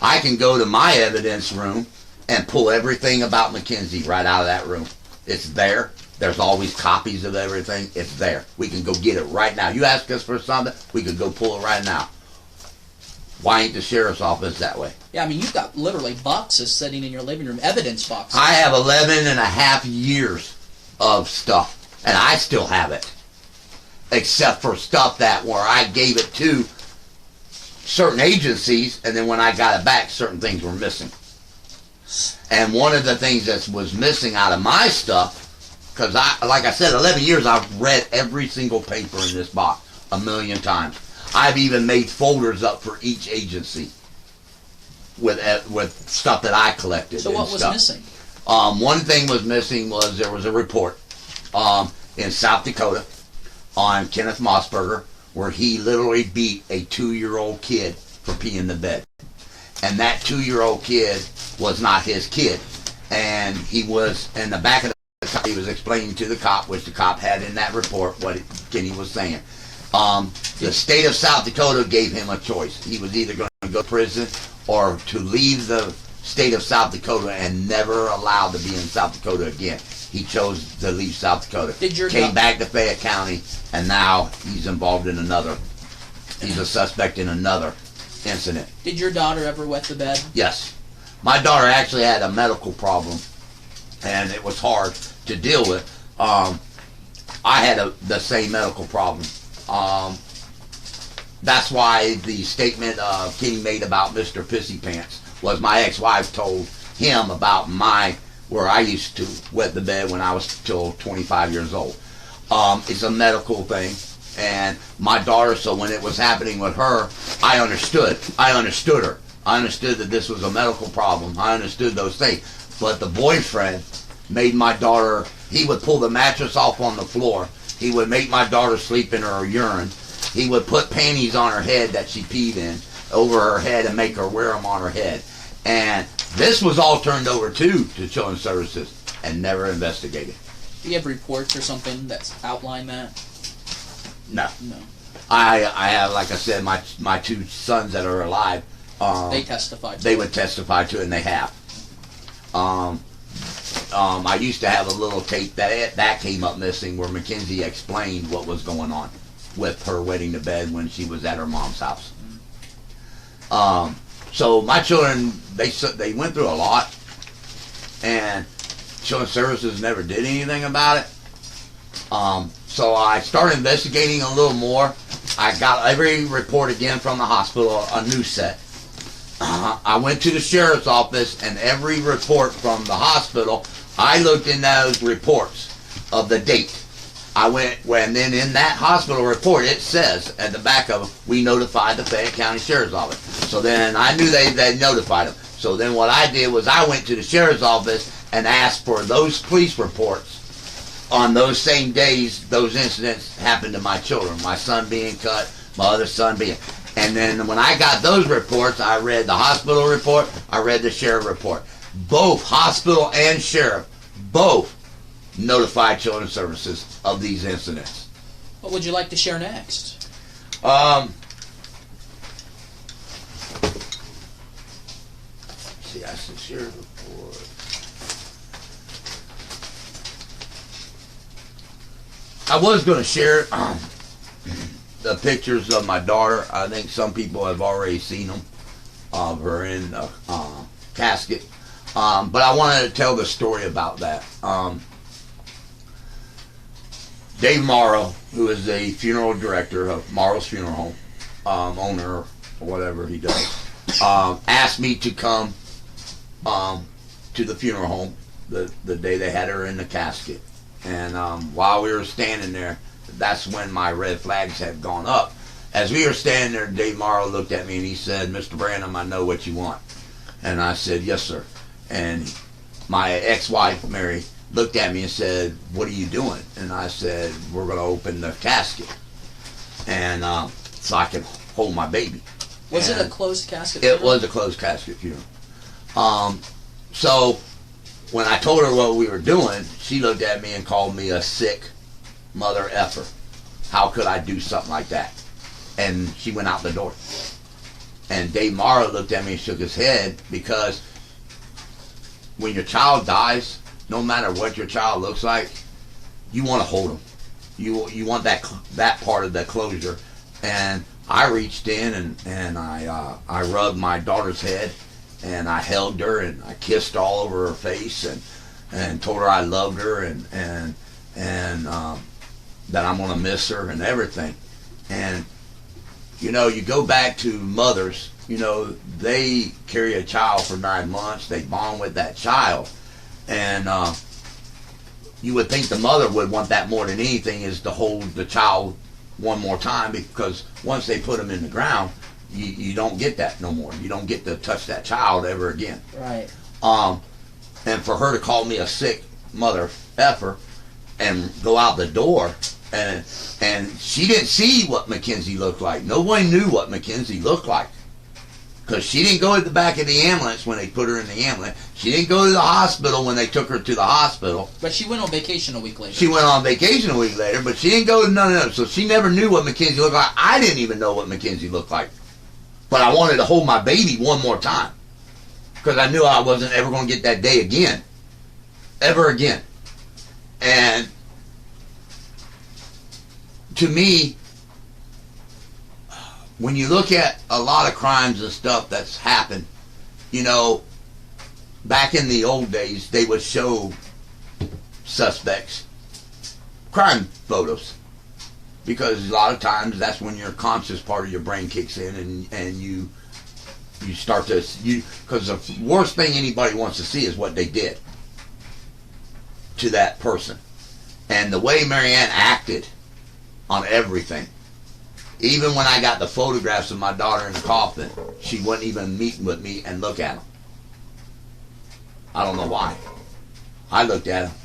I can go to my evidence room and pull everything about Mackenzie right out of that room. It's there. There's always copies of everything. It's there. We can go get it right now. You ask us for something, we could go pull it right now. Why ain't the sheriff's office that way? Yeah, I mean, you've got literally boxes sitting in your living room, evidence boxes. I have 11 and a half years of stuff, and I still have it. Except for stuff that where I gave it to certain agencies, and then when I got it back, certain things were missing. And one of the things that was missing out of my stuff, because like I said, 11 years I've read every single paper in this box a million times. I've even made folders up for each agency with stuff that I collected. So what was missing? One thing was missing was there was a report in South Dakota on Kenneth Mossberger where he literally beat a 2-year-old kid for peeing the bed. And that 2-year-old kid was not his kid. And he was in the back of the car, he was explaining to the cop, which the cop had in that report, what Kenny was saying. The state of South Dakota gave him a choice. He was either going to go to prison or to leave the state of South Dakota and never allowed to be in South Dakota again. He chose to leave South Dakota. Came back to Fayette County, and now he's involved in another. He's a suspect in another incident. Did your daughter ever wet the bed? Yes. My daughter actually had a medical problem, and it was hard to deal with. I had the same medical problem. That's why the statement Kenny made about Mr. Pissy Pants was my ex-wife told him about where I used to wet the bed when I was till 25 years old. It's a medical thing, and my daughter, so when it was happening with her, I understood. I understood her. I understood that this was a medical problem. I understood those things. But the boyfriend made my daughter, he would pull the mattress off on the floor. He would make my daughter sleep in her urine. He would put panties on her head that she peed in over her head and make her wear them on her head. And this was all turned over to Children's Services and never investigated. Do you have reports or something that's outlined that? No. No. I have, like I said, my 2 sons that are alive. They testified to They it. would testify to it, and they have. I used to have a little tape that came up missing where Mackenzie explained what was going on with her wetting the bed when she was at her mom's house. So my children, they went through a lot, and Children's Services never did anything about it. So I started investigating a little more. I got every report again from the hospital, a new set. I went to the sheriff's office, and every report from the hospital, I looked in those reports of the date. And then in that hospital report, it says at the back of it, we notified the Fayette County Sheriff's Office. So then I knew they notified them. So then what I did was I went to the Sheriff's Office and asked for those police reports on those same days those incidents happened to my children. My son being cut, my other son being... And then when I got those reports, I read the hospital report, I read the sheriff report. Both hospital and sheriff, both notified Children's Services of these incidents. What would you like to share next? See, I said sheriff report. I was going to share the pictures of my daughter. I think some people have already seen them of her in the casket. But I wanted to tell the story about that. Dave Morrow, who is the funeral director of Morrow's Funeral Home, owner or whatever he does, asked me to come to the funeral home the day they had her in the casket. And while we were standing there, that's when my red flags had gone up. As we were standing there, Dave Morrow looked at me and he said, "Mr. Branham, I know what you want." And I said, "Yes, sir." And my ex-wife, Mary, looked at me and said, "What are you doing?" And I said, "We're going to open the casket. And so I can hold my baby." Was it a closed casket It funeral? was a closed casket funeral. So when I told her what we were doing, she looked at me and called me a sick mother effer. How could I do something like that? And she went out the door. And Dave Morrow looked at me and shook his head, because when your child dies, no matter what your child looks like, you want to hold them. You want that part of the closure. And I reached in and I rubbed my daughter's head, and I held her and I kissed all over her face and told her I loved her and that I'm gonna miss her and everything. And you know, you go back to mothers. You know, they carry a child for 9 months. They bond with that child, and you would think the mother would want that more than anything, is to hold the child one more time, because once they put them in the ground, you don't get that no more. You don't get to touch that child ever again. Right. And for her to call me a sick mother effer and go out the door, and she didn't see what Mackenzie looked like. Nobody knew what Mackenzie looked like, because she didn't go at the back of the ambulance when they put her in the ambulance. She didn't go to the hospital when they took her to the hospital. But she went on vacation a week later. She went on vacation a week later, but she didn't go to none of them. So she never knew what Mackenzie looked like. I didn't even know what Mackenzie looked like. But I wanted to hold my baby one more time, because I knew I wasn't ever going to get that day again. Ever again. And to me, when you look at a lot of crimes and stuff that's happened, you know, back in the old days, they would show suspects crime photos, because a lot of times that's when your conscious part of your brain kicks in, and you start to, because the worst thing anybody wants to see is what they did to that person. And the way Marianne acted on everything, even when I got the photographs of my daughter in the coffin, she wouldn't even meet with me and look at them. I don't know why. I looked at them.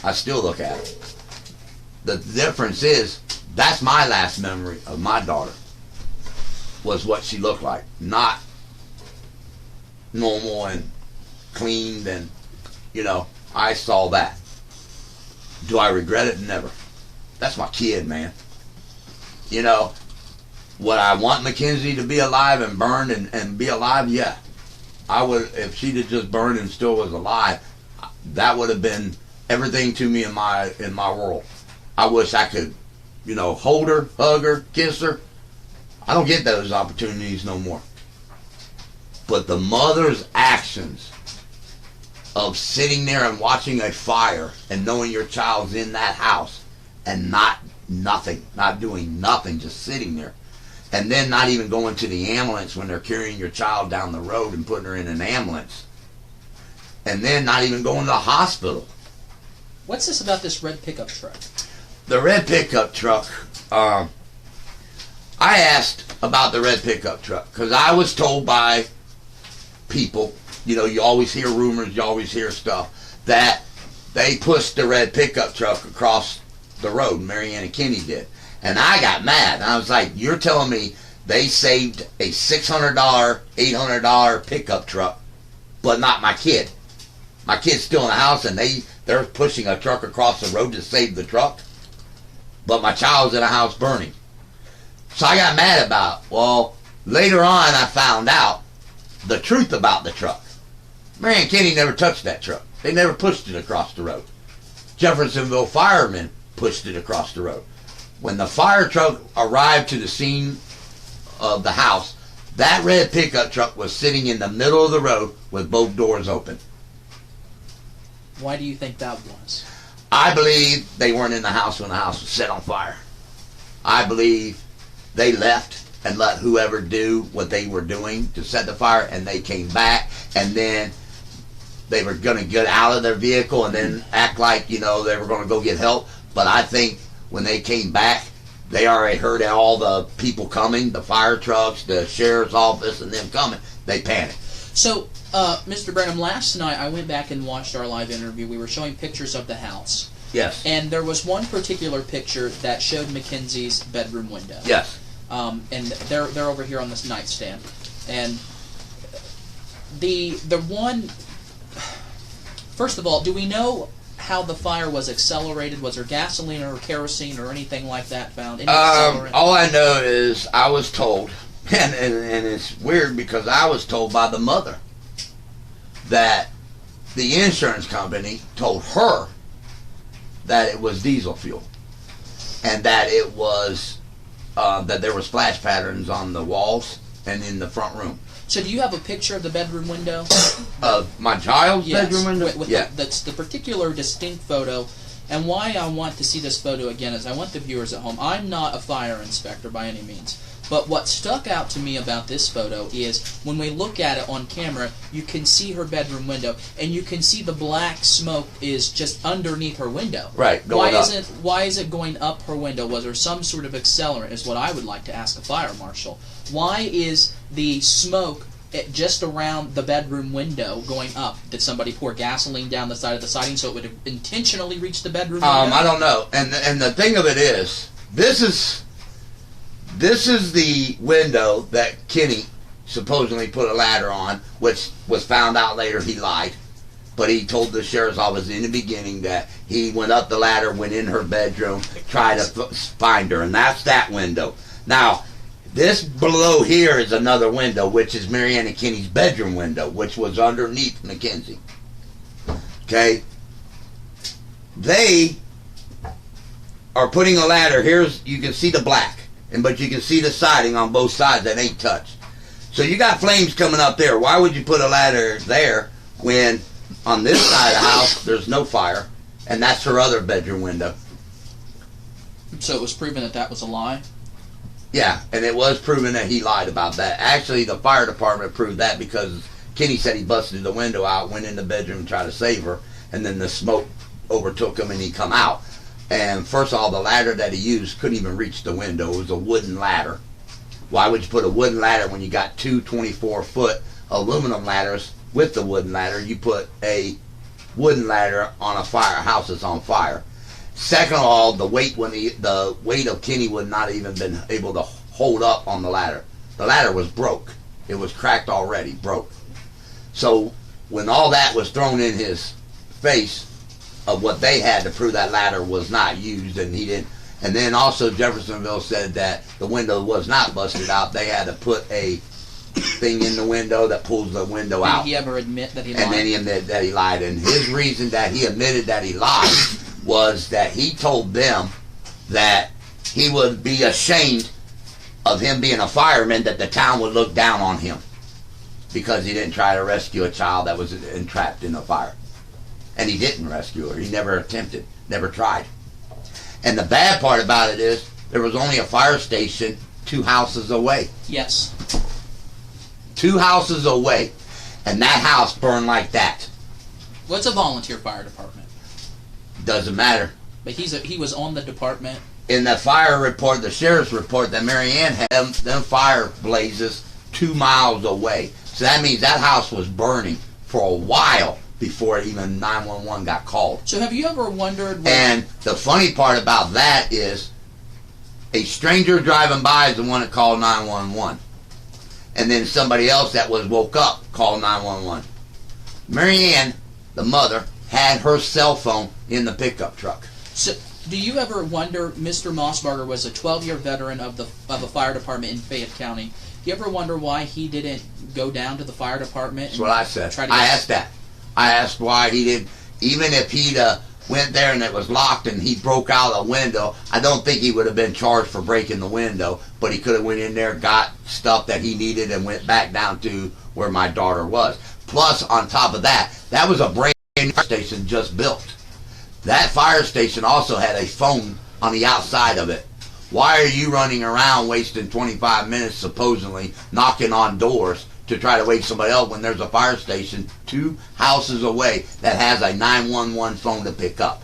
I still look at them. The difference is, that's my last memory of my daughter, was what she looked like. Not normal and cleaned, and, you know, I saw that. Do I regret it? Never. That's my kid, man. You know, would I want Mackenzie to be alive and burned and be alive? Yeah. I would. If she'd have just burned and still was alive, that would have been everything to me in my world. I wish I could, you know, hold her, hug her, kiss her. I don't get those opportunities no more. But the mother's actions of sitting there and watching a fire and knowing your child's in that house and not doing nothing, just sitting there, and then not even going to the ambulance when they're carrying your child down the road and putting her in an ambulance, and then not even going to the hospital. What's this about this red pickup truck? The red pickup truck, I asked about the red pickup truck because I was told by people, you know, you always hear rumors, you always hear stuff, that they pushed the red pickup truck across the road, Marianne and Kenny did. And I got mad. I was like, you're telling me they saved a $600, $800 pickup truck, but not my kid. My kid's still in the house, and they're pushing a truck across the road to save the truck, but my child's in a house burning. So I got mad about it. Well, later on I found out the truth about the truck. Mary and Kenny never touched that truck. They never pushed it across the road. Jeffersonville firemen pushed it across the road. When the fire truck arrived to the scene of the house, that red pickup truck was sitting in the middle of the road with both doors open. Why do you think that was? I believe they weren't in the house when the house was set on fire. I believe they left and let whoever do what they were doing to set the fire, and they came back, and then they were going to get out of their vehicle and then act like, you know, they were going to go get help. But I think when they came back, they already heard all the people coming, the fire trucks, the sheriff's office, and them coming. They panicked. So, Mr. Branham, last night I went back and watched our live interview. We were showing pictures of the house. Yes. And there was one particular picture that showed Mackenzie's bedroom window. Yes. And they're over here on this nightstand. And the one, first of all, do we know how the fire was accelerated? Was there gasoline or kerosene or anything like that found? Any accelerant? All I know is I was told, and it's weird because I was told by the mother that the insurance company told her that it was diesel fuel, and that it was that there were splash patterns on the walls and in the front room. So do you have a picture of the bedroom window? Of my child's Yes, bedroom window? with Yeah. that's the particular distinct photo. And why I want to see this photo again is I want the viewers at home. I'm not a fire inspector by any means. But what stuck out to me about this photo is when we look at it on camera, you can see her bedroom window, and you can see the black smoke is just underneath her window. Right, going up. Why is it going up her window? Was there some sort of accelerant, is what I would like to ask a fire marshal. Why is the smoke just around the bedroom window going up? Did somebody pour gasoline down the side of the siding so it would intentionally reach the bedroom window? I don't know. And the thing of it is, this is the window that Kenny supposedly put a ladder on, which was found out later he lied. But he told the sheriff's office in the beginning that he went up the ladder, went in her bedroom, tried to find her, and that's that window. Now, this below here is another window, which is Marianne and Kenny's bedroom window, which was underneath Mackenzie. Okay? They are putting a ladder. You can see the black, but you can see the siding on both sides that ain't touched. So you got flames coming up there. Why would you put a ladder there when on this side of the house there's no fire, and that's her other bedroom window? So it was proven that that was a lie? Yeah, and it was proven that he lied about that. Actually, the fire department proved that because Kenny said he busted the window out, went in the bedroom and tried to save her, and then the smoke overtook him and he come out. And first of all, the ladder that he used couldn't even reach the window. It was a wooden ladder. Why would you put a wooden ladder when you got two 24-foot aluminum ladders with the wooden ladder? You put a wooden ladder on a house that's on fire. Second of all, the weight of Kenny would not even been able to hold up on the ladder. The ladder was broke. It was cracked already, broke. So when all that was thrown in his face of what they had to prove that ladder was not used, and he didn't. And then also Jeffersonville said that the window was not busted out. They had to put a thing in the window that pulls the window out. Did he ever admit that he lied? And then he admitted that he lied. And his reason that he admitted that he lied was that he told them that he would be ashamed of him being a fireman, that the town would look down on him because he didn't try to rescue a child that was entrapped in a fire. And he didn't rescue her. He never attempted, never tried. And the bad part about it is there was only a fire station 2 houses away. Yes. 2 houses away. And that house burned like that. What's a volunteer fire department? Doesn't matter. But he was on the department. In the fire report, the sheriff's report that Marianne had, them fire blazes 2 miles away. So that means that house was burning for a while before even 911 got called. So have you ever wondered... And the funny part about that is a stranger driving by is the one that called 911. And then somebody else that was woke up called 911. Marianne, the mother, had her cell phone in the pickup truck. So do you ever wonder, Mr. Mossberger was a 12-year veteran of a fire department in Fayette County. Do you ever wonder why he didn't go down to the fire department? That's what I said. I asked that. I asked why he didn't, even if he'd went there and it was locked and he broke out a window, I don't think he would have been charged for breaking the window, but he could have went in there, got stuff that he needed, and went back down to where my daughter was. Plus, on top of that, that was a brand new fire station just built. That fire station also had a phone on the outside of it. Why are you running around wasting 25 minutes supposedly knocking on doors to try to wake somebody up when there's a fire station 2 houses away that has a 911 phone to pick up?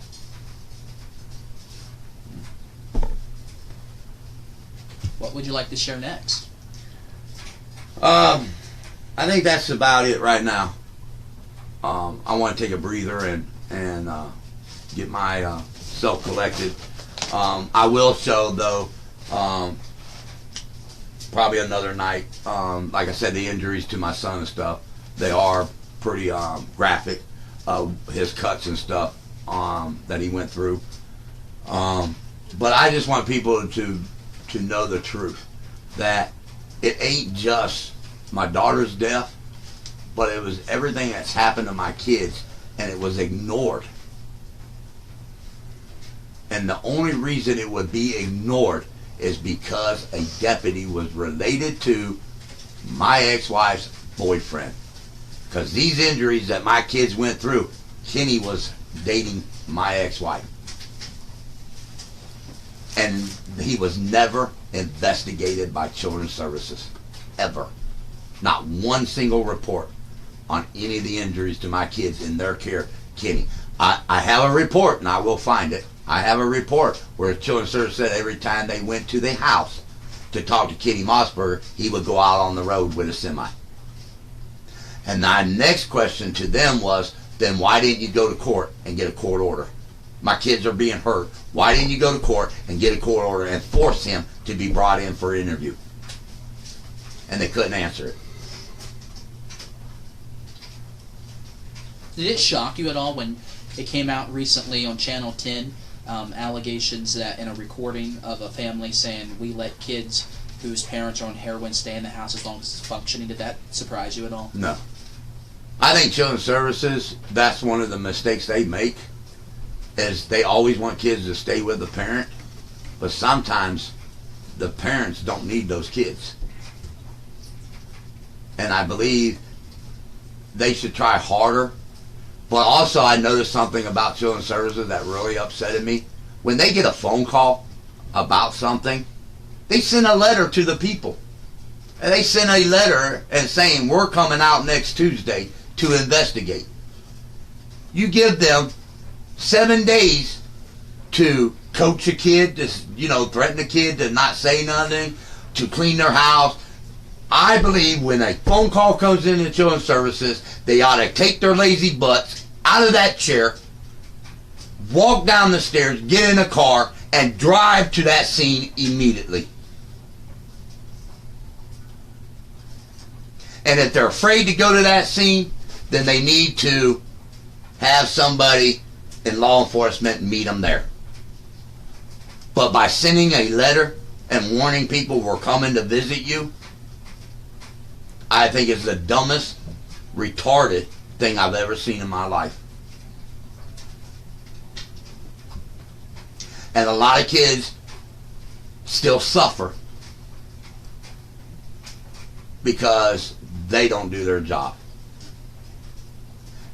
What would you like to share next? I think that's about it right now. I want to take a breather and get my self collected. I will show, though, probably another night. Like I said, the injuries to my son and stuff, they are pretty graphic. His cuts and stuff that he went through. But I just want people to know the truth, that it ain't just my daughter's death, but it was everything that's happened to my kids, and it was ignored. And the only reason it would be ignored is because a deputy was related to my ex-wife's boyfriend. Because these injuries that my kids went through, Kenny was dating my ex-wife. And he was never investigated by Children's Services. Ever. Not one single report on any of the injuries to my kids in their care, Kenny. I have a report, and I will find it. I have a report where Children's Services said every time they went to the house to talk to Kenny Mossberger, he would go out on the road with a semi. And my next question to them was, then why didn't you go to court and get a court order? My kids are being hurt. Why didn't you go to court and get a court order and force him to be brought in for an interview? And they couldn't answer it. Did it shock you at all when it came out recently on Channel 10, allegations that in a recording of a family saying, we let kids whose parents are on heroin stay in the house as long as it's functioning? Did that surprise you at all? No. I think Children's Services, that's one of the mistakes they make, is they always want kids to stay with the parent, but sometimes the parents don't need those kids. And I believe they should try harder. But also, I noticed something about Children's Services that really upsetted me. When they get a phone call about something, they send a letter to the people. And they send a letter and saying, we're coming out next Tuesday to investigate. You give them 7 days to coach a kid, to, threaten a kid to not say nothing, to clean their house. I believe when a phone call comes into Children's Services, they ought to take their lazy butts out of that chair, walk down the stairs, get in a car, and drive to that scene immediately. And if they're afraid to go to that scene, then they need to have somebody in law enforcement meet them there. But by sending a letter and warning people we're coming to visit you, I think it's the dumbest, retarded thing I've ever seen in my life. And a lot of kids still suffer because they don't do their job.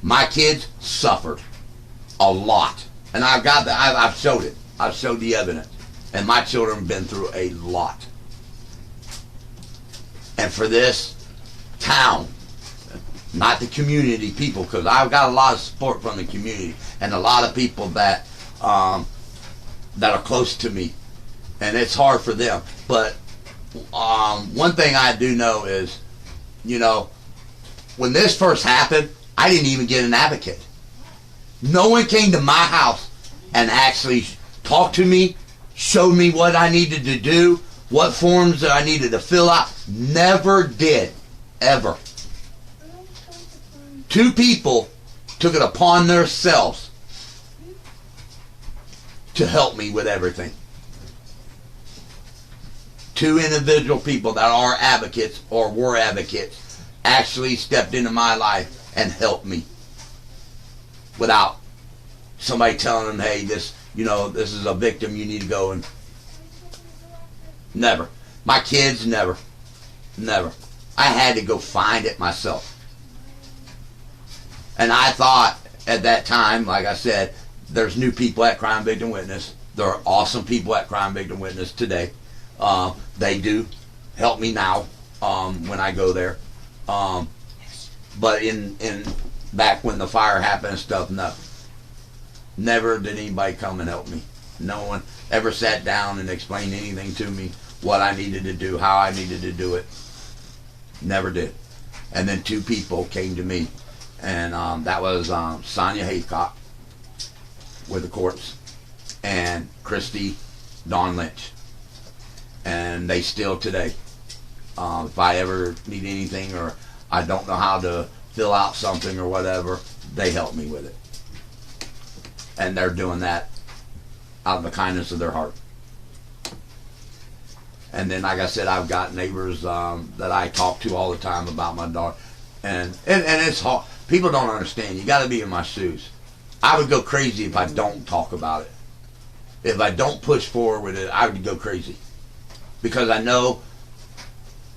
My kids suffered a lot. And I've got that. I've showed it. I've showed the evidence. And my children have been through a lot. And for this town, not the community people, because I've got a lot of support from the community and a lot of people that that are close to me, and it's hard for them. But one thing I do know is, when this first happened, I didn't even get an advocate. No one came to my house and actually talked to me, showed me what I needed to do, what forms that I needed to fill out. Never did. Ever. 2 people took it upon themselves to help me with everything. 2 individual people that are advocates or were advocates actually stepped into my life and helped me without somebody telling them, hey, this, you know, this is a victim, you need to go. And never. My kids, never. Never. I had to go find it myself. And I thought at that time, like I said, there's new people at Crime Victim Witness. There are awesome people at Crime Victim Witness today. They do help me now when I go there. But in back when the fire happened and stuff, no. Never did anybody come and help me. No one ever sat down and explained anything to me, what I needed to do, how I needed to do it. Never did. And then 2 people came to me, and that was Sonia Haycock with the courts and Christy Dawn Lynch. And they still today, if I ever need anything or I don't know how to fill out something or whatever, they help me with it. And they're doing that out of the kindness of their heart. And then, like I said, I've got neighbors that I talk to all the time about my daughter. And it's hard. People don't understand. You got to be in my shoes. I would go crazy if I don't talk about it. If I don't push forward with it, I would go crazy. Because I know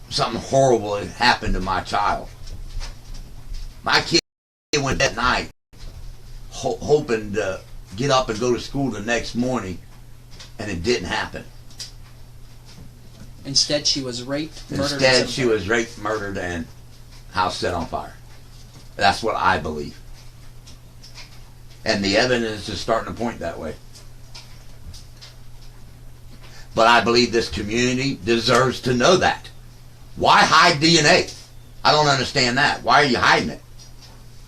something horrible had happened to my child. My kid went that night hoping to get up and go to school the next morning, and it didn't happen. Instead, she was raped, murdered. Instead, she was raped, murdered, and house set on fire. That's what I believe. And the evidence is starting to point that way. But I believe this community deserves to know that. Why hide DNA? I don't understand that. Why are you hiding it?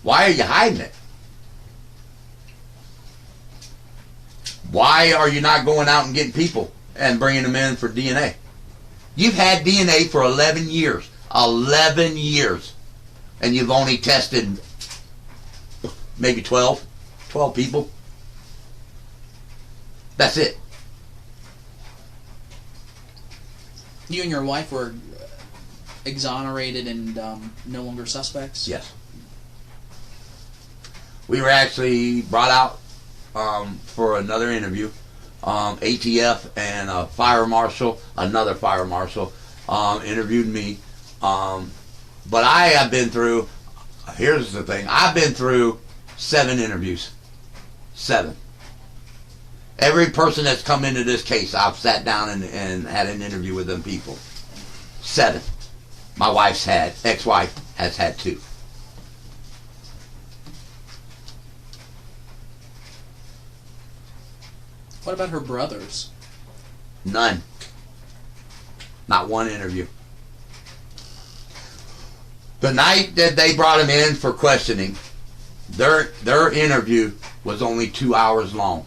Why are you hiding it? Why are you not going out and getting people and bringing them in for DNA? You've had DNA for 11 years. 11 years. And you've only tested maybe 12 people. That's it. You and your wife were exonerated and no longer suspects? Yes. We were actually brought out for another interview. ATF and a fire marshal, another fire marshal, interviewed me. But I have been through, here's the thing, I've been through 7 interviews. 7. Every person that's come into this case, I've sat down and had an interview with them people. 7. My wife's ex-wife has had 2. What about her brothers? None. Not one interview. The night that they brought him in for questioning, their interview was only 2 hours long.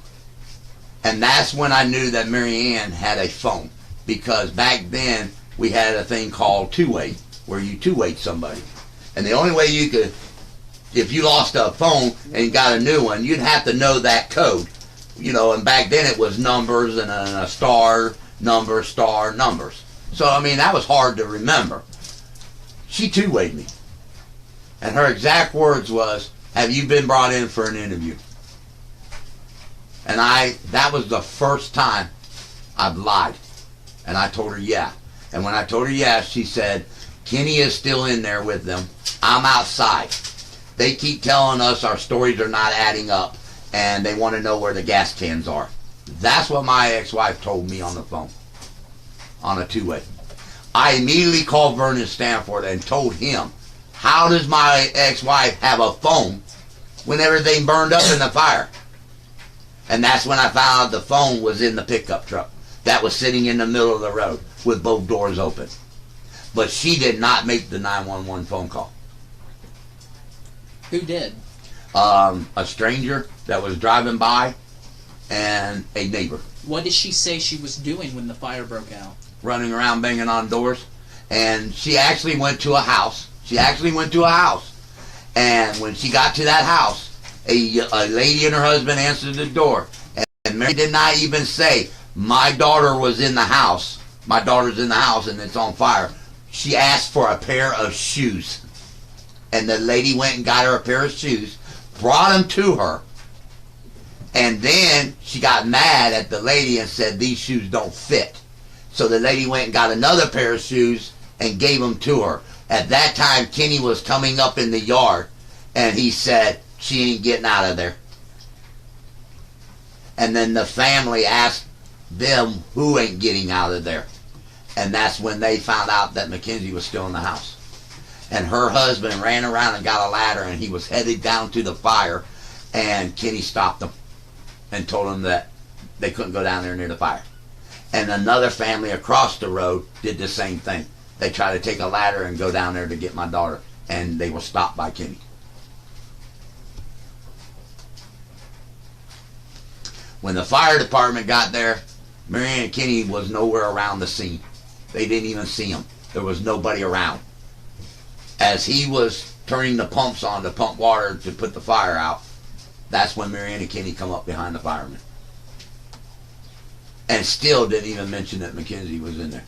And that's when I knew that Mary Ann had a phone. Because back then, we had a thing called two-way, where you two-wayed somebody. And the only way you could, if you lost a phone and got a new one, you'd have to know that code. You know, and back then it was numbers and a star, number, star, numbers. So, I mean, that was hard to remember. She two-wayed me. And her exact words was, have you been brought in for an interview? And that was the first time I've lied. And I told her, yeah. And when I told her yes, she said, Kenny is still in there with them. I'm outside. They keep telling us our stories are not adding up, and they want to know where the gas cans are. That's what my ex-wife told me on the phone, on a two-way. I immediately called Vernon Stanford and told him, how does my ex-wife have a phone when everything burned up in the fire? And that's when I found out the phone was in the pickup truck that was sitting in the middle of the road with both doors open. But she did not make the 911 phone call. Who did? A stranger that was driving by and a neighbor. What did she say she was doing when the fire broke out? Running around banging on doors. And she actually went to a house. And when she got to that house, a lady and her husband answered the door. And Mary did not even say, my daughter was in the house. My daughter's in the house and it's on fire. She asked for a pair of shoes. And the lady went and got her a pair of shoes, brought them to her, And then she got mad at the lady and said, these shoes don't fit. So the lady went and got another pair of shoes and gave them to her. At that time, Kenny was coming up in the yard, and he said, she ain't getting out of there. And then the family asked them, who ain't getting out of there? And that's when they found out that Mackenzie was still in the house. And her husband ran around and got a ladder, and he was headed down to the fire, and Kenny stopped them and told them that they couldn't go down there near the fire. And another family across the road did the same thing. They tried to take a ladder and go down there to get my daughter, and they were stopped by Kenny. When the fire department got there, Marianne and Kenny was nowhere around the scene. They didn't even see him. There was nobody around. As he was turning the pumps on to pump water to put the fire out, that's when Marianne and Kenny come up behind the fireman. And still didn't even mention that Mackenzie was in there.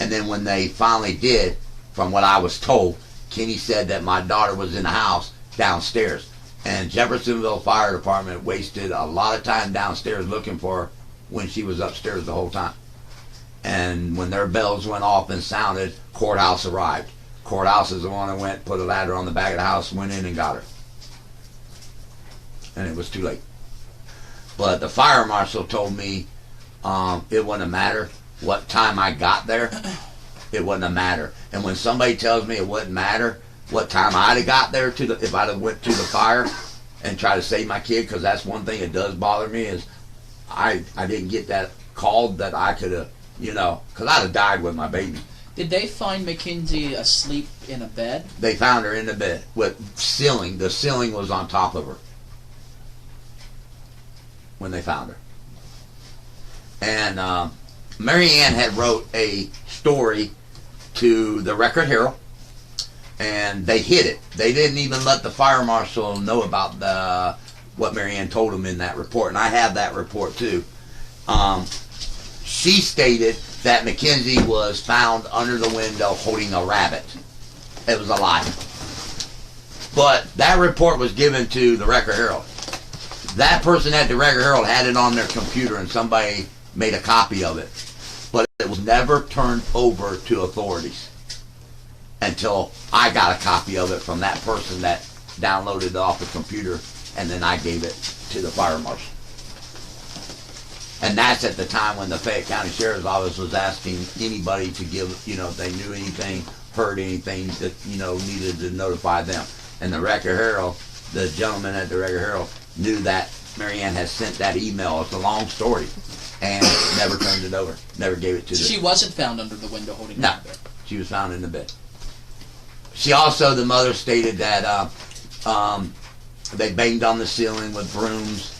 And then when they finally did, from what I was told, Kenny said that my daughter was in the house downstairs. And Jeffersonville Fire Department wasted a lot of time downstairs looking for her when she was upstairs the whole time. And when their bells went off and sounded, courthouse arrived. Courthouse is the one that went, put a ladder on the back of the house, went in and got her. And it was too late. But the fire marshal told me it wouldn't matter what time I got there. It wouldn't matter. And when somebody tells me it wouldn't matter what time I'd have got there, if I'd have went to the fire and tried to save my kid, because that's one thing that does bother me, is I didn't get that called that I could have, because I'd have died with my baby. Did they find Mackenzie asleep in a bed? They found her in the bed with ceiling. The ceiling was on top of her when they found her. And Mary Ann had wrote a story to the Record Herald, and they hid it. They didn't even let the fire marshal know about what Mary Ann told them in that report, and I have that report too. She stated that Mackenzie was found under the window holding a rabbit. It was a lie. But that report was given to the Record Herald. That person at the Record Herald had it on their computer, and somebody made a copy of it. But it was never turned over to authorities until I got a copy of it from that person that downloaded it off the computer, and then I gave it to the fire marshal. And that's at the time when the Fayette County Sheriff's Office was asking anybody to give, if they knew anything, heard anything that, needed to notify them. And the Record Herald, the gentleman at the Record Herald, knew that Mary Ann had sent that email. It's a long story. And never turned it over. Never gave it to them. She wasn't found under the window holding No, the bed. she was found in the bed. She also, the mother stated that they banged on the ceiling with brooms.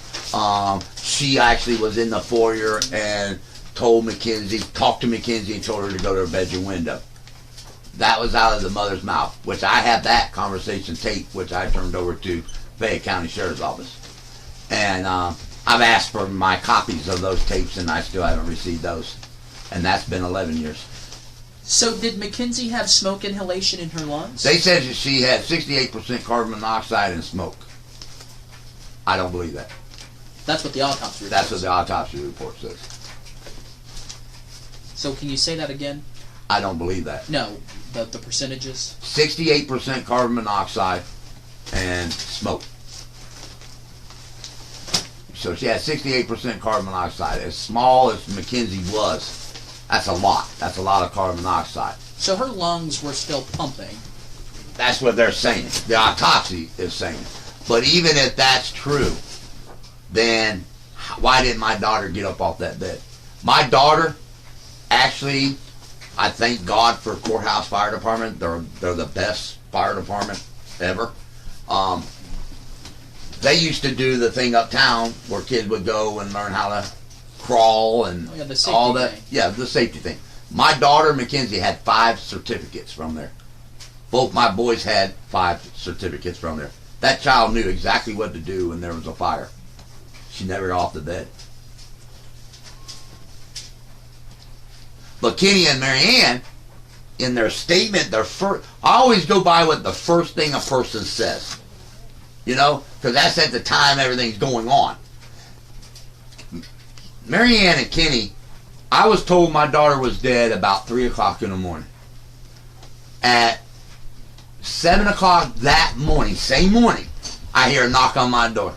She actually was in the foyer and talked to Mackenzie and told her to go to her bedroom window. That was out of the mother's mouth, which I have that conversation taped, which I turned over to Fayette County Sheriff's Office. And I've asked for my copies of those tapes, and I still haven't received those. And that's been 11 years. So did Mackenzie have smoke inhalation in her lungs? They said that she had 68% carbon monoxide and smoke. I don't believe that. That's what the autopsy report That's what the autopsy report says. So can you say that again? I don't believe that. No, the percentages? 68% carbon monoxide and smoke. So she had 68% carbon monoxide. As small as Mackenzie was, that's a lot. That's a lot of carbon monoxide. So her lungs were still pumping. That's what they're saying. The autopsy is saying. But even if that's true, then why didn't my daughter get up off that bed? My daughter, actually, I thank God for Courthouse Fire Department. They're the best fire department ever. They used to do the thing uptown where kids would go and learn how to crawl and all that. Thing. Yeah, the safety thing. My daughter, Mackenzie, had 5 certificates from there. Both my boys had 5 certificates from there. That child knew exactly what to do when there was a fire. She never got off the bed. But Kenny and Mary Ann, in their statement, I always go by what the first thing a person says. Because that's at the time everything's going on. Mary Ann and Kenny, I was told my daughter was dead about 3 o'clock in the morning. At 7 o'clock that morning, same morning, I hear a knock on my door.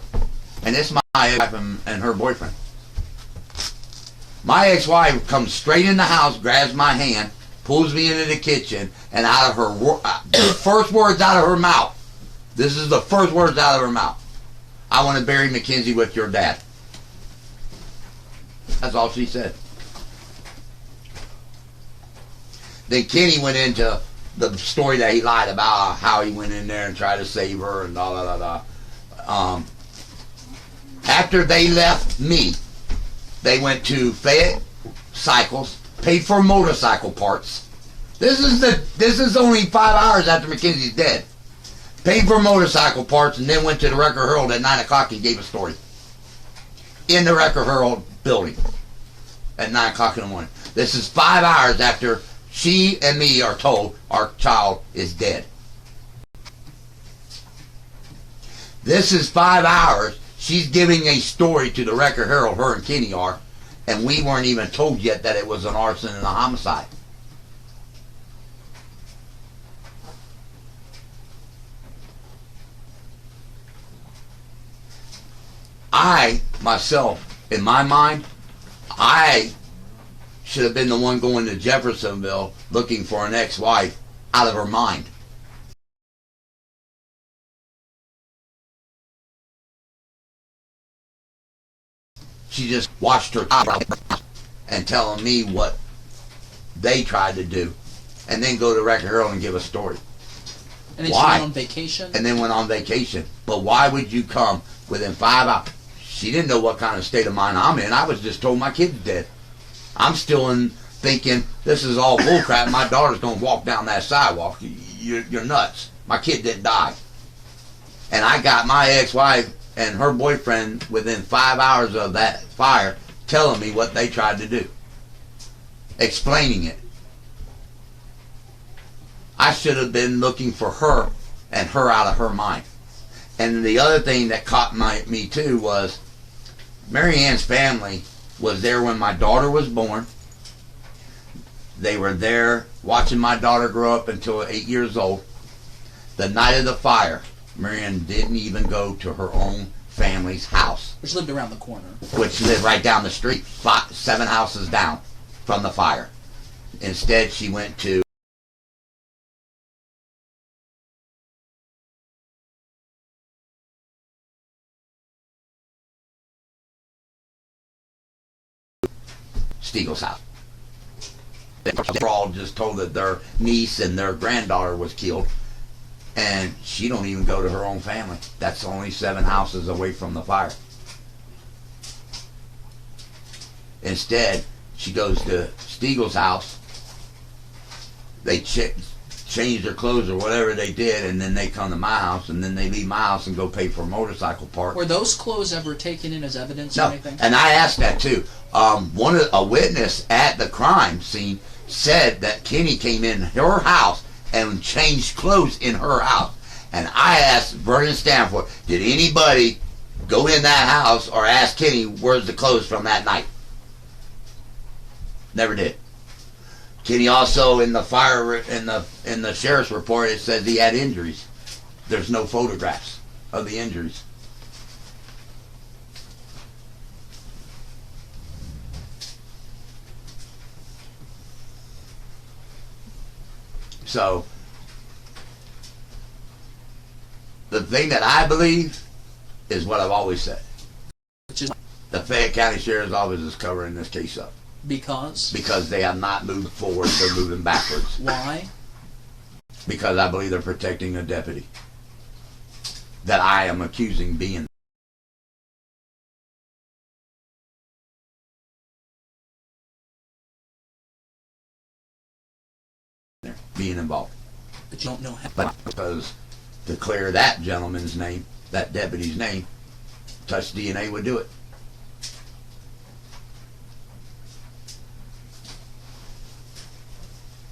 And it's my ex-wife and her boyfriend. My ex-wife comes straight in the house, grabs my hand, pulls me into the kitchen, and out of her first words out of her mouth, this is the first words out of her mouth, I want to bury Mackenzie with your dad. That's all she said. Then Kenny went into the story that he lied about, how he went in there and tried to save her and after they left me, they went to Fayette Cycles, paid for motorcycle parts. This is only 5 hours after Mackenzie's dead. Paid for motorcycle parts, and then went to the Record Herald at 9 o'clock and gave a story in the Record Herald building at 9 o'clock in the morning. This is 5 hours after she and me are told our child is dead. This is 5 hours. She's giving a story to the Record Herald, her and Kenny are, and we weren't even told yet that it was an arson and a homicide. I, myself, in my mind, I should have been the one going to Jeffersonville looking for an ex-wife out of her mind. She just watched her and telling me what they tried to do, and then go to Record Herald and give a story. And then why? She went on vacation? And then went on vacation. But why would you come within 5 hours? She didn't know what kind of state of mind I'm in. I was just told my kid's dead. I'm still in thinking, this is all bullcrap. My daughter's going to walk down that sidewalk. You're nuts. My kid didn't die. And I got my ex-wife and her boyfriend within 5 hours of that fire telling me what they tried to do. Explaining it. I should have been looking for her and her out of her mind. And the other thing that caught me too was Mary Ann's family was there when my daughter was born. They were there watching my daughter grow up until 8 years old. The night of the fire, Mary Ann didn't even go to her own family's house. Which lived around the corner. Which lived right down the street, 7 houses down from the fire. Instead, she went to Steagle's house. They're all just told that their niece and their granddaughter was killed, and she don't even go to her own family. That's only 7 houses away from the fire. Instead, she goes to Steagle's house. They change their clothes or whatever they did, and then they come to my house, and then they leave my house and go pay for a motorcycle park. Were those clothes ever taken in as evidence or No, anything? and I asked that too. A witness at the crime scene said that Kenny came in her house and changed clothes in her house. And I asked Vernon Stanford, did anybody go in that house or ask Kenny where's the clothes from that night? Never did. Kenny also in the fire in the sheriff's report, it says he had injuries. There's no photographs of the injuries. So, the thing that I believe is what I've always said. Which is the Fayette County Sheriff's Office is covering this case up. Because? Because they have not moved forward, they're moving backwards. Why? Because I believe they're protecting a deputy that I am accusing being there, being involved. But you don't know how. But because to clear that gentleman's name, that deputy's name, touch DNA would do it.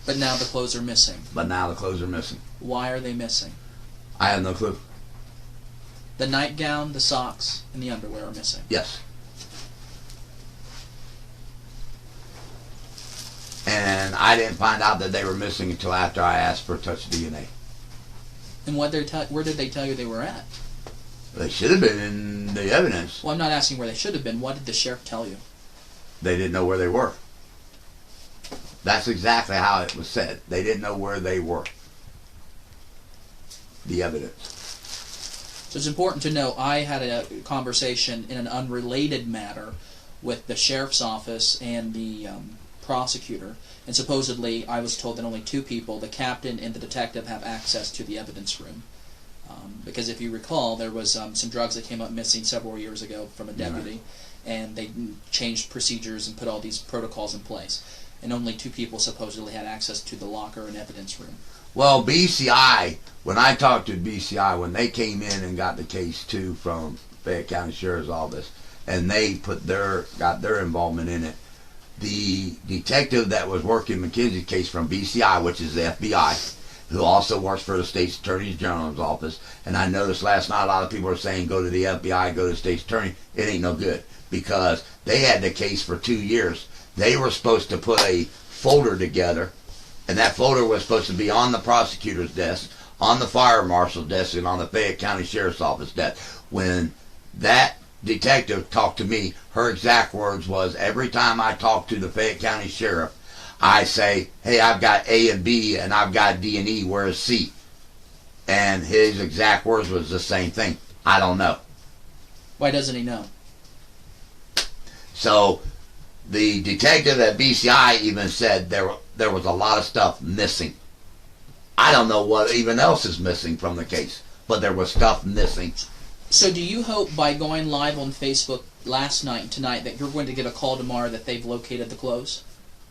But now the clothes are missing. But now the clothes are missing. Why are they missing? I have no clue. The nightgown, the socks, and the underwear are missing. Yes. And I didn't find out that they were missing until after I asked for touch DNA. And where did they tell you they were at? They should have been in the evidence. Well, I'm not asking where they should have been. What did the sheriff tell you? They didn't know where they were. That's exactly how it was said. They didn't know where they were. The evidence. So it's important to know I had a conversation in an unrelated matter with the sheriff's office and the prosecutor, and supposedly I was told that only two people, the captain and the detective, have access to the evidence room. Because if you recall, there was some drugs that came up missing several years ago from a deputy, and they changed procedures and put all these protocols in place. And only two people supposedly had access to the locker and evidence room. Well, BCI, when I talked to BCI, when they came in and got the case too from Fayette County Sheriff's Office, and they got their involvement in it, the detective that was working Mackenzie's case from BCI, which is the FBI, who also works for the State's Attorney General's office, and I noticed last night a lot of people are saying go to the FBI, go to the State's Attorney. It ain't no good, because they had the case for 2 years. They were supposed to put a folder together, and that folder was supposed to be on the prosecutor's desk, on the fire marshal's desk, and on the Fayette County Sheriff's Office desk. When that detective talked to me, her exact words was, every time I talk to the Fayette County Sheriff, I say, hey, I've got A and B, and I've got D and E, where's C? And his exact words was the same thing. I don't know. Why doesn't he know? So the detective at BCI even said there was a lot of stuff missing. I don't know what even else is missing from the case, but there was stuff missing. So do you hope by going live on Facebook last night and tonight that you're going to get a call tomorrow that they've located the clothes?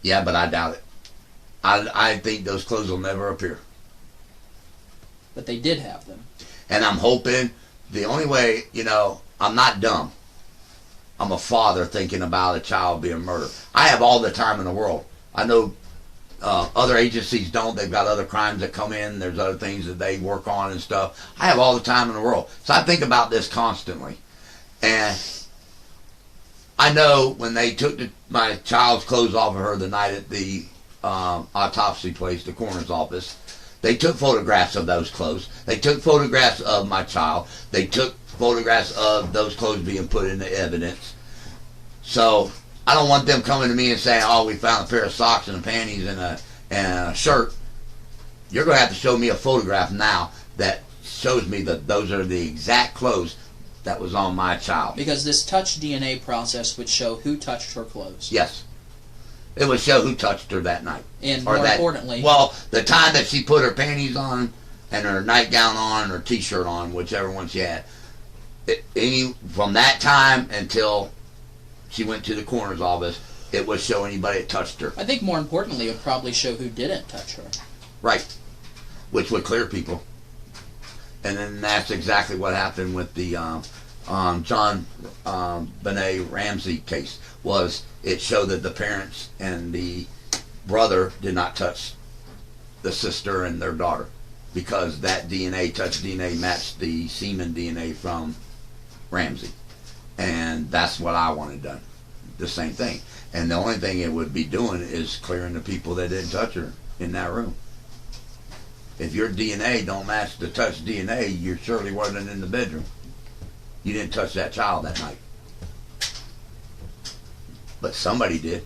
Yeah, but I doubt it. I think those clothes will never appear. But they did have them. And I'm hoping, the only way, I'm not dumb. I'm a father thinking about a child being murdered. I have all the time in the world. I know other agencies don't. They've got other crimes that come in. There's other things that they work on and stuff. I have all the time in the world. So I think about this constantly. And I know when they took my child's clothes off of her the night at the autopsy place, the coroner's office, they took photographs of those clothes. They took photographs of my child. They took photographs of those clothes being put into evidence. So I don't want them coming to me and saying, oh, we found a pair of socks and panties and a shirt. You're going to have to show me a photograph now that shows me that those are the exact clothes that was on my child. Because this touch DNA process would show who touched her clothes. Yes. It would show who touched her that night. And more importantly... Well, the time that she put her panties on and her nightgown on and her t-shirt on, whichever one she had. From that time until she went to the coroner's office, it would show anybody that touched her. I think more importantly, it would probably show who didn't touch her. Right. Which would clear people. And then that's exactly what happened with the John Benet Ramsey case. Was it showed that the parents and the brother did not touch the sister and their daughter, because that touch DNA matched the semen DNA from Ramsey. And that's what I wanted done. The same thing. And the only thing it would be doing is clearing the people that didn't touch her in that room. If your DNA don't match the touch DNA, you surely wasn't in the bedroom. You didn't touch that child that night. But somebody did.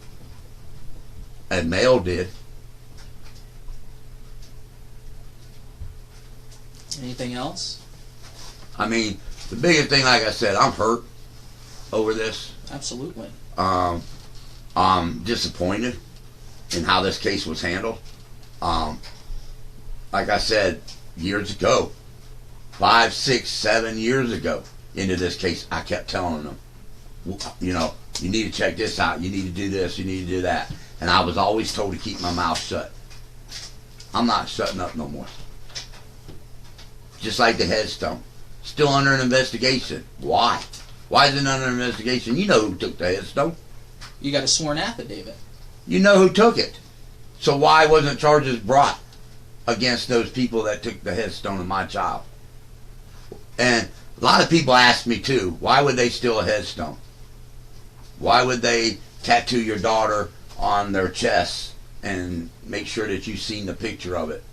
A male did. Anything else? I mean, the biggest thing, like I said, I'm hurt over this. Absolutely. I'm disappointed in how this case was handled. Like I said, years ago, 5, 6, 7 years ago into this case, I kept telling them, you need to check this out, you need to do this, you need to do that. And I was always told to keep my mouth shut. I'm not shutting up no more. Just like the Headstone. Still under an investigation. Why? Why is it under investigation? You know who took the Headstone. You got a sworn affidavit. You know who took it. So why wasn't charges brought against those people that took the Headstone of my child? And a lot of people ask me too, why would they steal a Headstone? Why would they tattoo your daughter on their chest and make sure that you've seen the picture of it.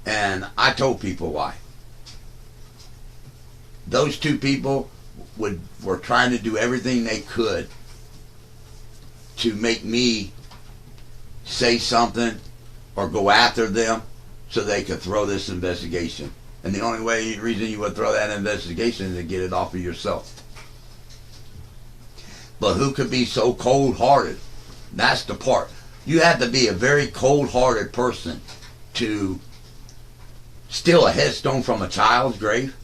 And I told people why. Those two people were trying to do everything they could to make me say something or go after them so they could throw this investigation. And the only reason you would throw that investigation is to get it off of yourself. But who could be so cold-hearted? That's the part. You have to be a very cold-hearted person to steal a headstone from a child's grave,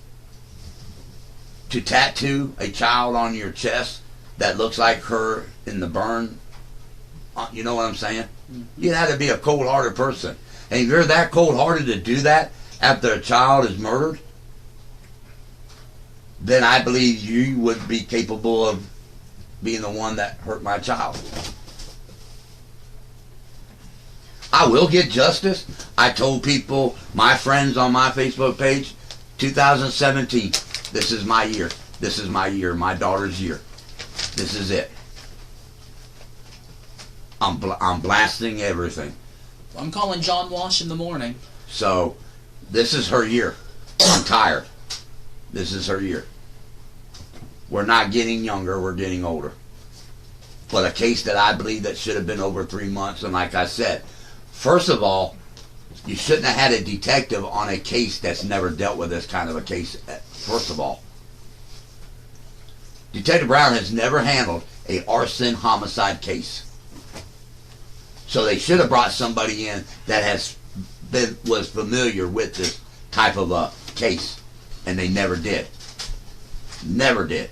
to tattoo a child on your chest that looks like her in the burn. You know what I'm saying? You have to be a cold-hearted person. And if you're that cold-hearted to do that after a child is murdered, then I believe you would be capable of being the one that hurt my child. I will get justice. I told people, my friends on my Facebook page, 2017, this is my year. This is my year, my daughter's year. This is it. I'm blasting everything. I'm calling John Walsh in the morning. So, this is her year. I'm tired. This is her year. We're not getting younger, we're getting older. But a case that I believe that should have been over 3 months, and like I said, first of all, you shouldn't have had a detective on a case that's never dealt with this kind of a case, first of all. Detective Brown has never handled a arson homicide case. So they should have brought somebody in that was familiar with this type of a case, and they never did. Never did.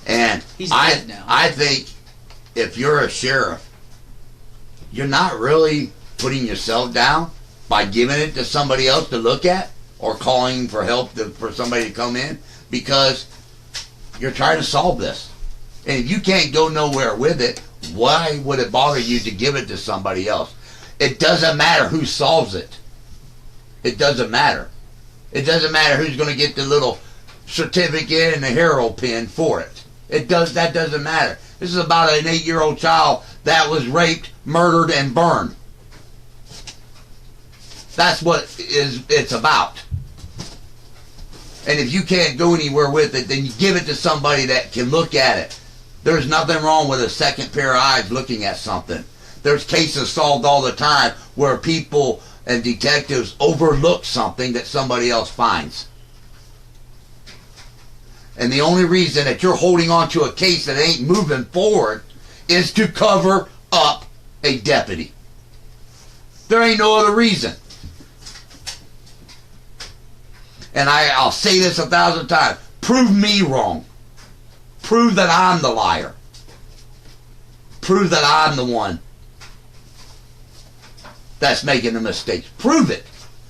And he's dead now. I think if you're a sheriff, you're not really putting yourself down by giving it to somebody else to look at or calling for help for somebody to come in, because you're trying to solve this. And if you can't go nowhere with it, why would it bother you to give it to somebody else? It doesn't matter who solves it. It doesn't matter. It doesn't matter who's going to get the little certificate and the hero pin for it. That doesn't matter. This is about an 8-year-old child that was raped, murdered, and burned. That's what it's about. And if you can't go anywhere with it, then you give it to somebody that can look at it. There's nothing wrong with a second pair of eyes looking at something. There's cases solved all the time where people and detectives overlook something that somebody else finds. And the only reason that you're holding on to a case that ain't moving forward is to cover up a deputy. There ain't no other reason. And I'll say this 1,000 times. Prove me wrong. Prove that I'm the liar. Prove that I'm the one that's making the mistakes. Prove it.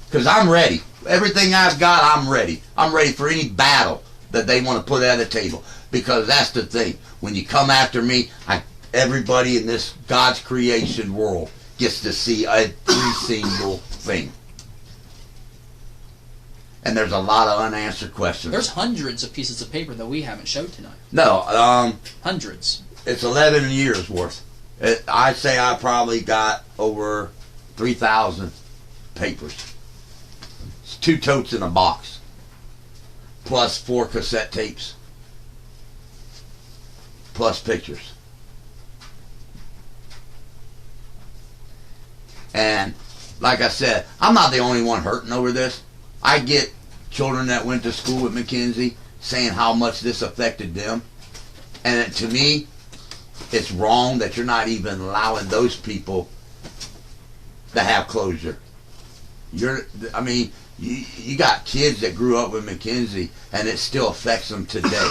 Because I'm ready. Everything I've got, I'm ready. I'm ready for any battle that they want to put at the table. Because that's the thing. When you come after me, everybody in this God's creation world gets to see every single thing. And there's a lot of unanswered questions. There's hundreds of pieces of paper that we haven't showed tonight. No, hundreds. It's 11 years worth. I say I probably got over 3,000 papers. It's 2 totes in a box, plus 4 cassette tapes, plus pictures. And like I said, I'm not the only one hurting over this. I get children that went to school with Mackenzie saying how much this affected them. And to me, it's wrong that you're not even allowing those people to have closure. You got kids that grew up with Mackenzie and it still affects them today.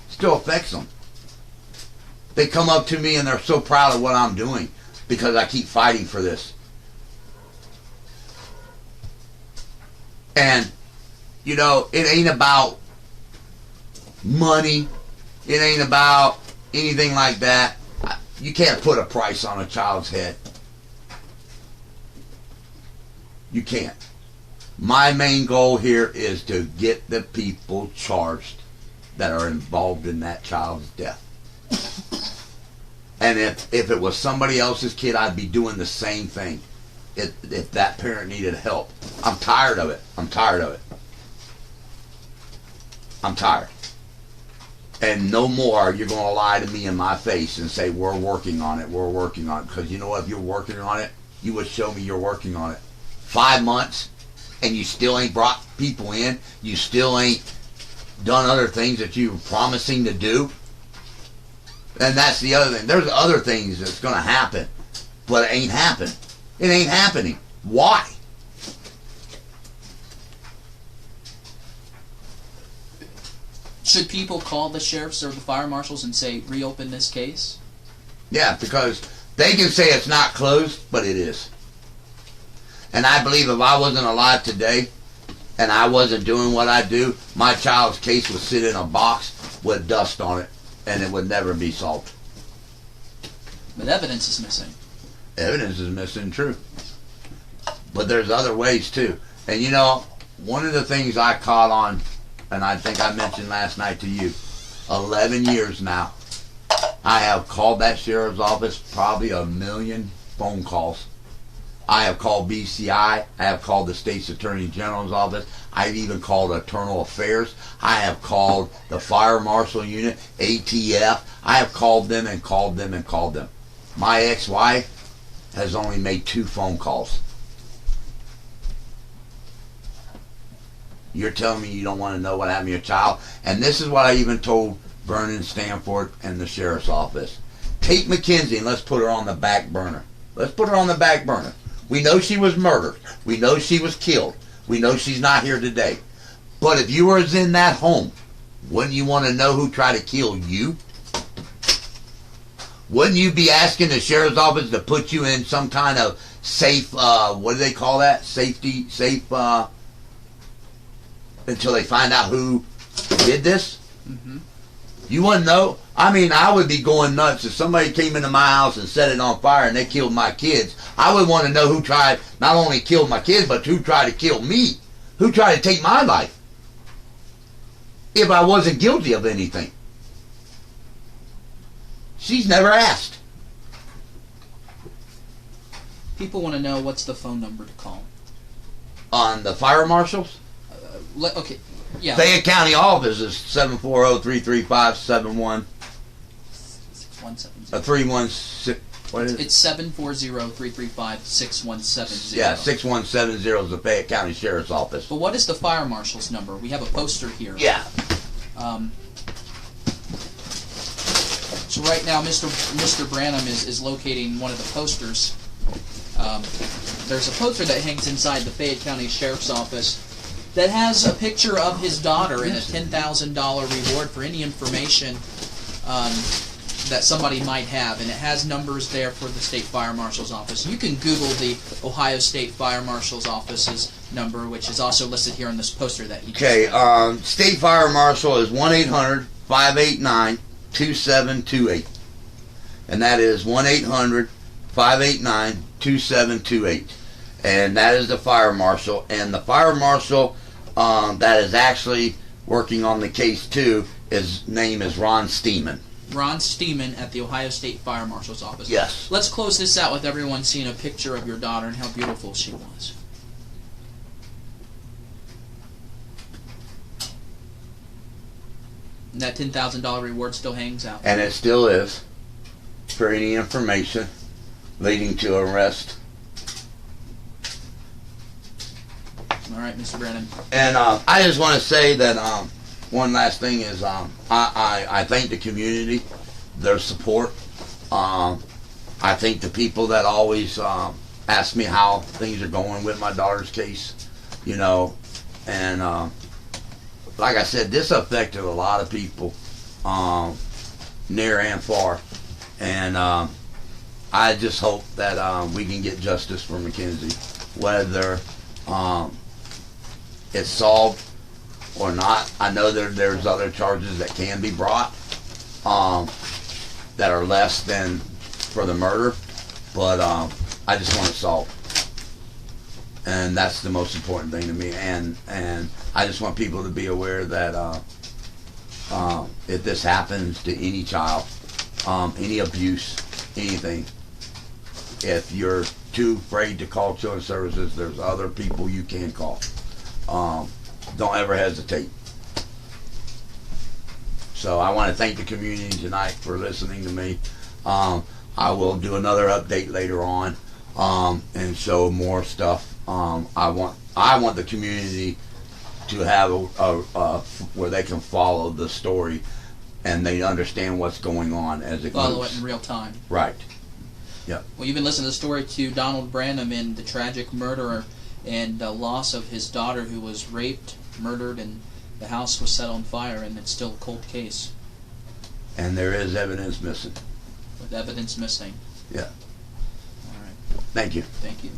Still affects them. They come up to me and they're so proud of what I'm doing because I keep fighting for this. And, it ain't about money. It ain't about anything like that. You can't put a price on a child's head. You can't. My main goal here is to get the people charged that are involved in that child's death. And if it was somebody else's kid, I'd be doing the same thing. If that parent needed help. I'm tired of it. I'm tired of it. I'm tired. And no more you're going to lie to me in my face and say, we're working on it, we're working on it. Because you know what? If you're working on it, you would show me you're working on it. 5 months, and you still ain't brought people in. You still ain't done other things that you were promising to do. And that's the other thing. There's other things that's going to happen, but it ain't happened. It ain't happening. Why? Should people call the sheriffs or the fire marshals and say, reopen this case? Yeah, because they can say it's not closed, but it is. And I believe if I wasn't alive today and I wasn't doing what I do, my child's case would sit in a box with dust on it and it would never be solved. But evidence is missing. Evidence is missing, true. But there's other ways too. And you know, one of the things I caught on, and I think I mentioned last night to you, 11 years now, I have called that sheriff's office probably 1 million phone calls. I have called BCI. I have called the state's attorney general's office. I've even called Internal Affairs. I have called the fire marshal unit, ATF. I have called them and called them and called them. My ex-wife has only made 2 phone calls. You're telling me you don't want to know what happened to your child? And this is what I even told Vernon Stanford and the sheriff's office. Take Mackenzie and let's put her on the back burner. Let's put her on the back burner. We know she was murdered. We know she was killed. We know she's not here today. But if you was in that home, wouldn't you want to know who tried to kill you? Wouldn't you be asking the sheriff's office to put you in some kind of safe, what do they call that? Safe, until they find out who did this? Mm-hmm. You wouldn't know? I mean, I would be going nuts if somebody came into my house and set it on fire and they killed my kids. I would want to know who tried, not only killed my kids, but who tried to kill me. Who tried to take my life. If I wasn't guilty of anything. She's never asked. People want to know what's the phone number to call. On the fire marshals? Okay, yeah. Fayette County office is 740-335-71. 6170. 316. What is it? It's 740-335-6170. Yeah, 6170 is the Fayette County Sheriff's Office. But what is the fire marshal's number? We have a poster here. Yeah. So right now, Mr. Branham is locating one of the posters. There's a poster that hangs inside the Fayette County Sheriff's Office that has a picture of his daughter and a $10,000 reward for any information that somebody might have, and it has numbers there for the State Fire Marshal's Office. You can Google the Ohio State Fire Marshal's Office's number, which is also listed here on this poster that you Okay, State Fire Marshal is 1-800-589-2728. And that is 1-800-589-2728. And that is the fire marshal. And the fire marshal that is actually working on the case too, his name is Ron Steeman. Ron Steeman at the Ohio State Fire Marshal's Office. Yes. Let's close this out with everyone seeing a picture of your daughter and how beautiful she was. And that $10,000 reward still hangs out. And it still is, for any information leading to arrest. All right, Mr. Brennan. And I just want to say that one last thing is I thank the community, their support. I thank the people that always ask me how things are going with my daughter's case, you know. And like I said, this affected a lot of people, near and far. And I just hope that we can get justice for Mackenzie, whether it's solved or not. I know there's other charges that can be brought that are less than for the murder, but I just want it solved. And that's the most important thing to me. And I just want people to be aware that if this happens to any child, any abuse, anything, if you're too afraid to call Children's Services, there's other people you can call. Don't ever hesitate. So I want to thank the community tonight for listening to me. I will do another update later on, and show more stuff. I want the community to have a where they can follow the story and they understand what's going on as it Follow moves. it in real time. Right. Yep. Well, you've been listening to the story to Donald Branham in the tragic murder and loss of his daughter, who was raped, murdered, and the house was set on fire, and it's still a cold case. And there is evidence missing. With evidence missing. Yeah. All right. Thank you. Thank you.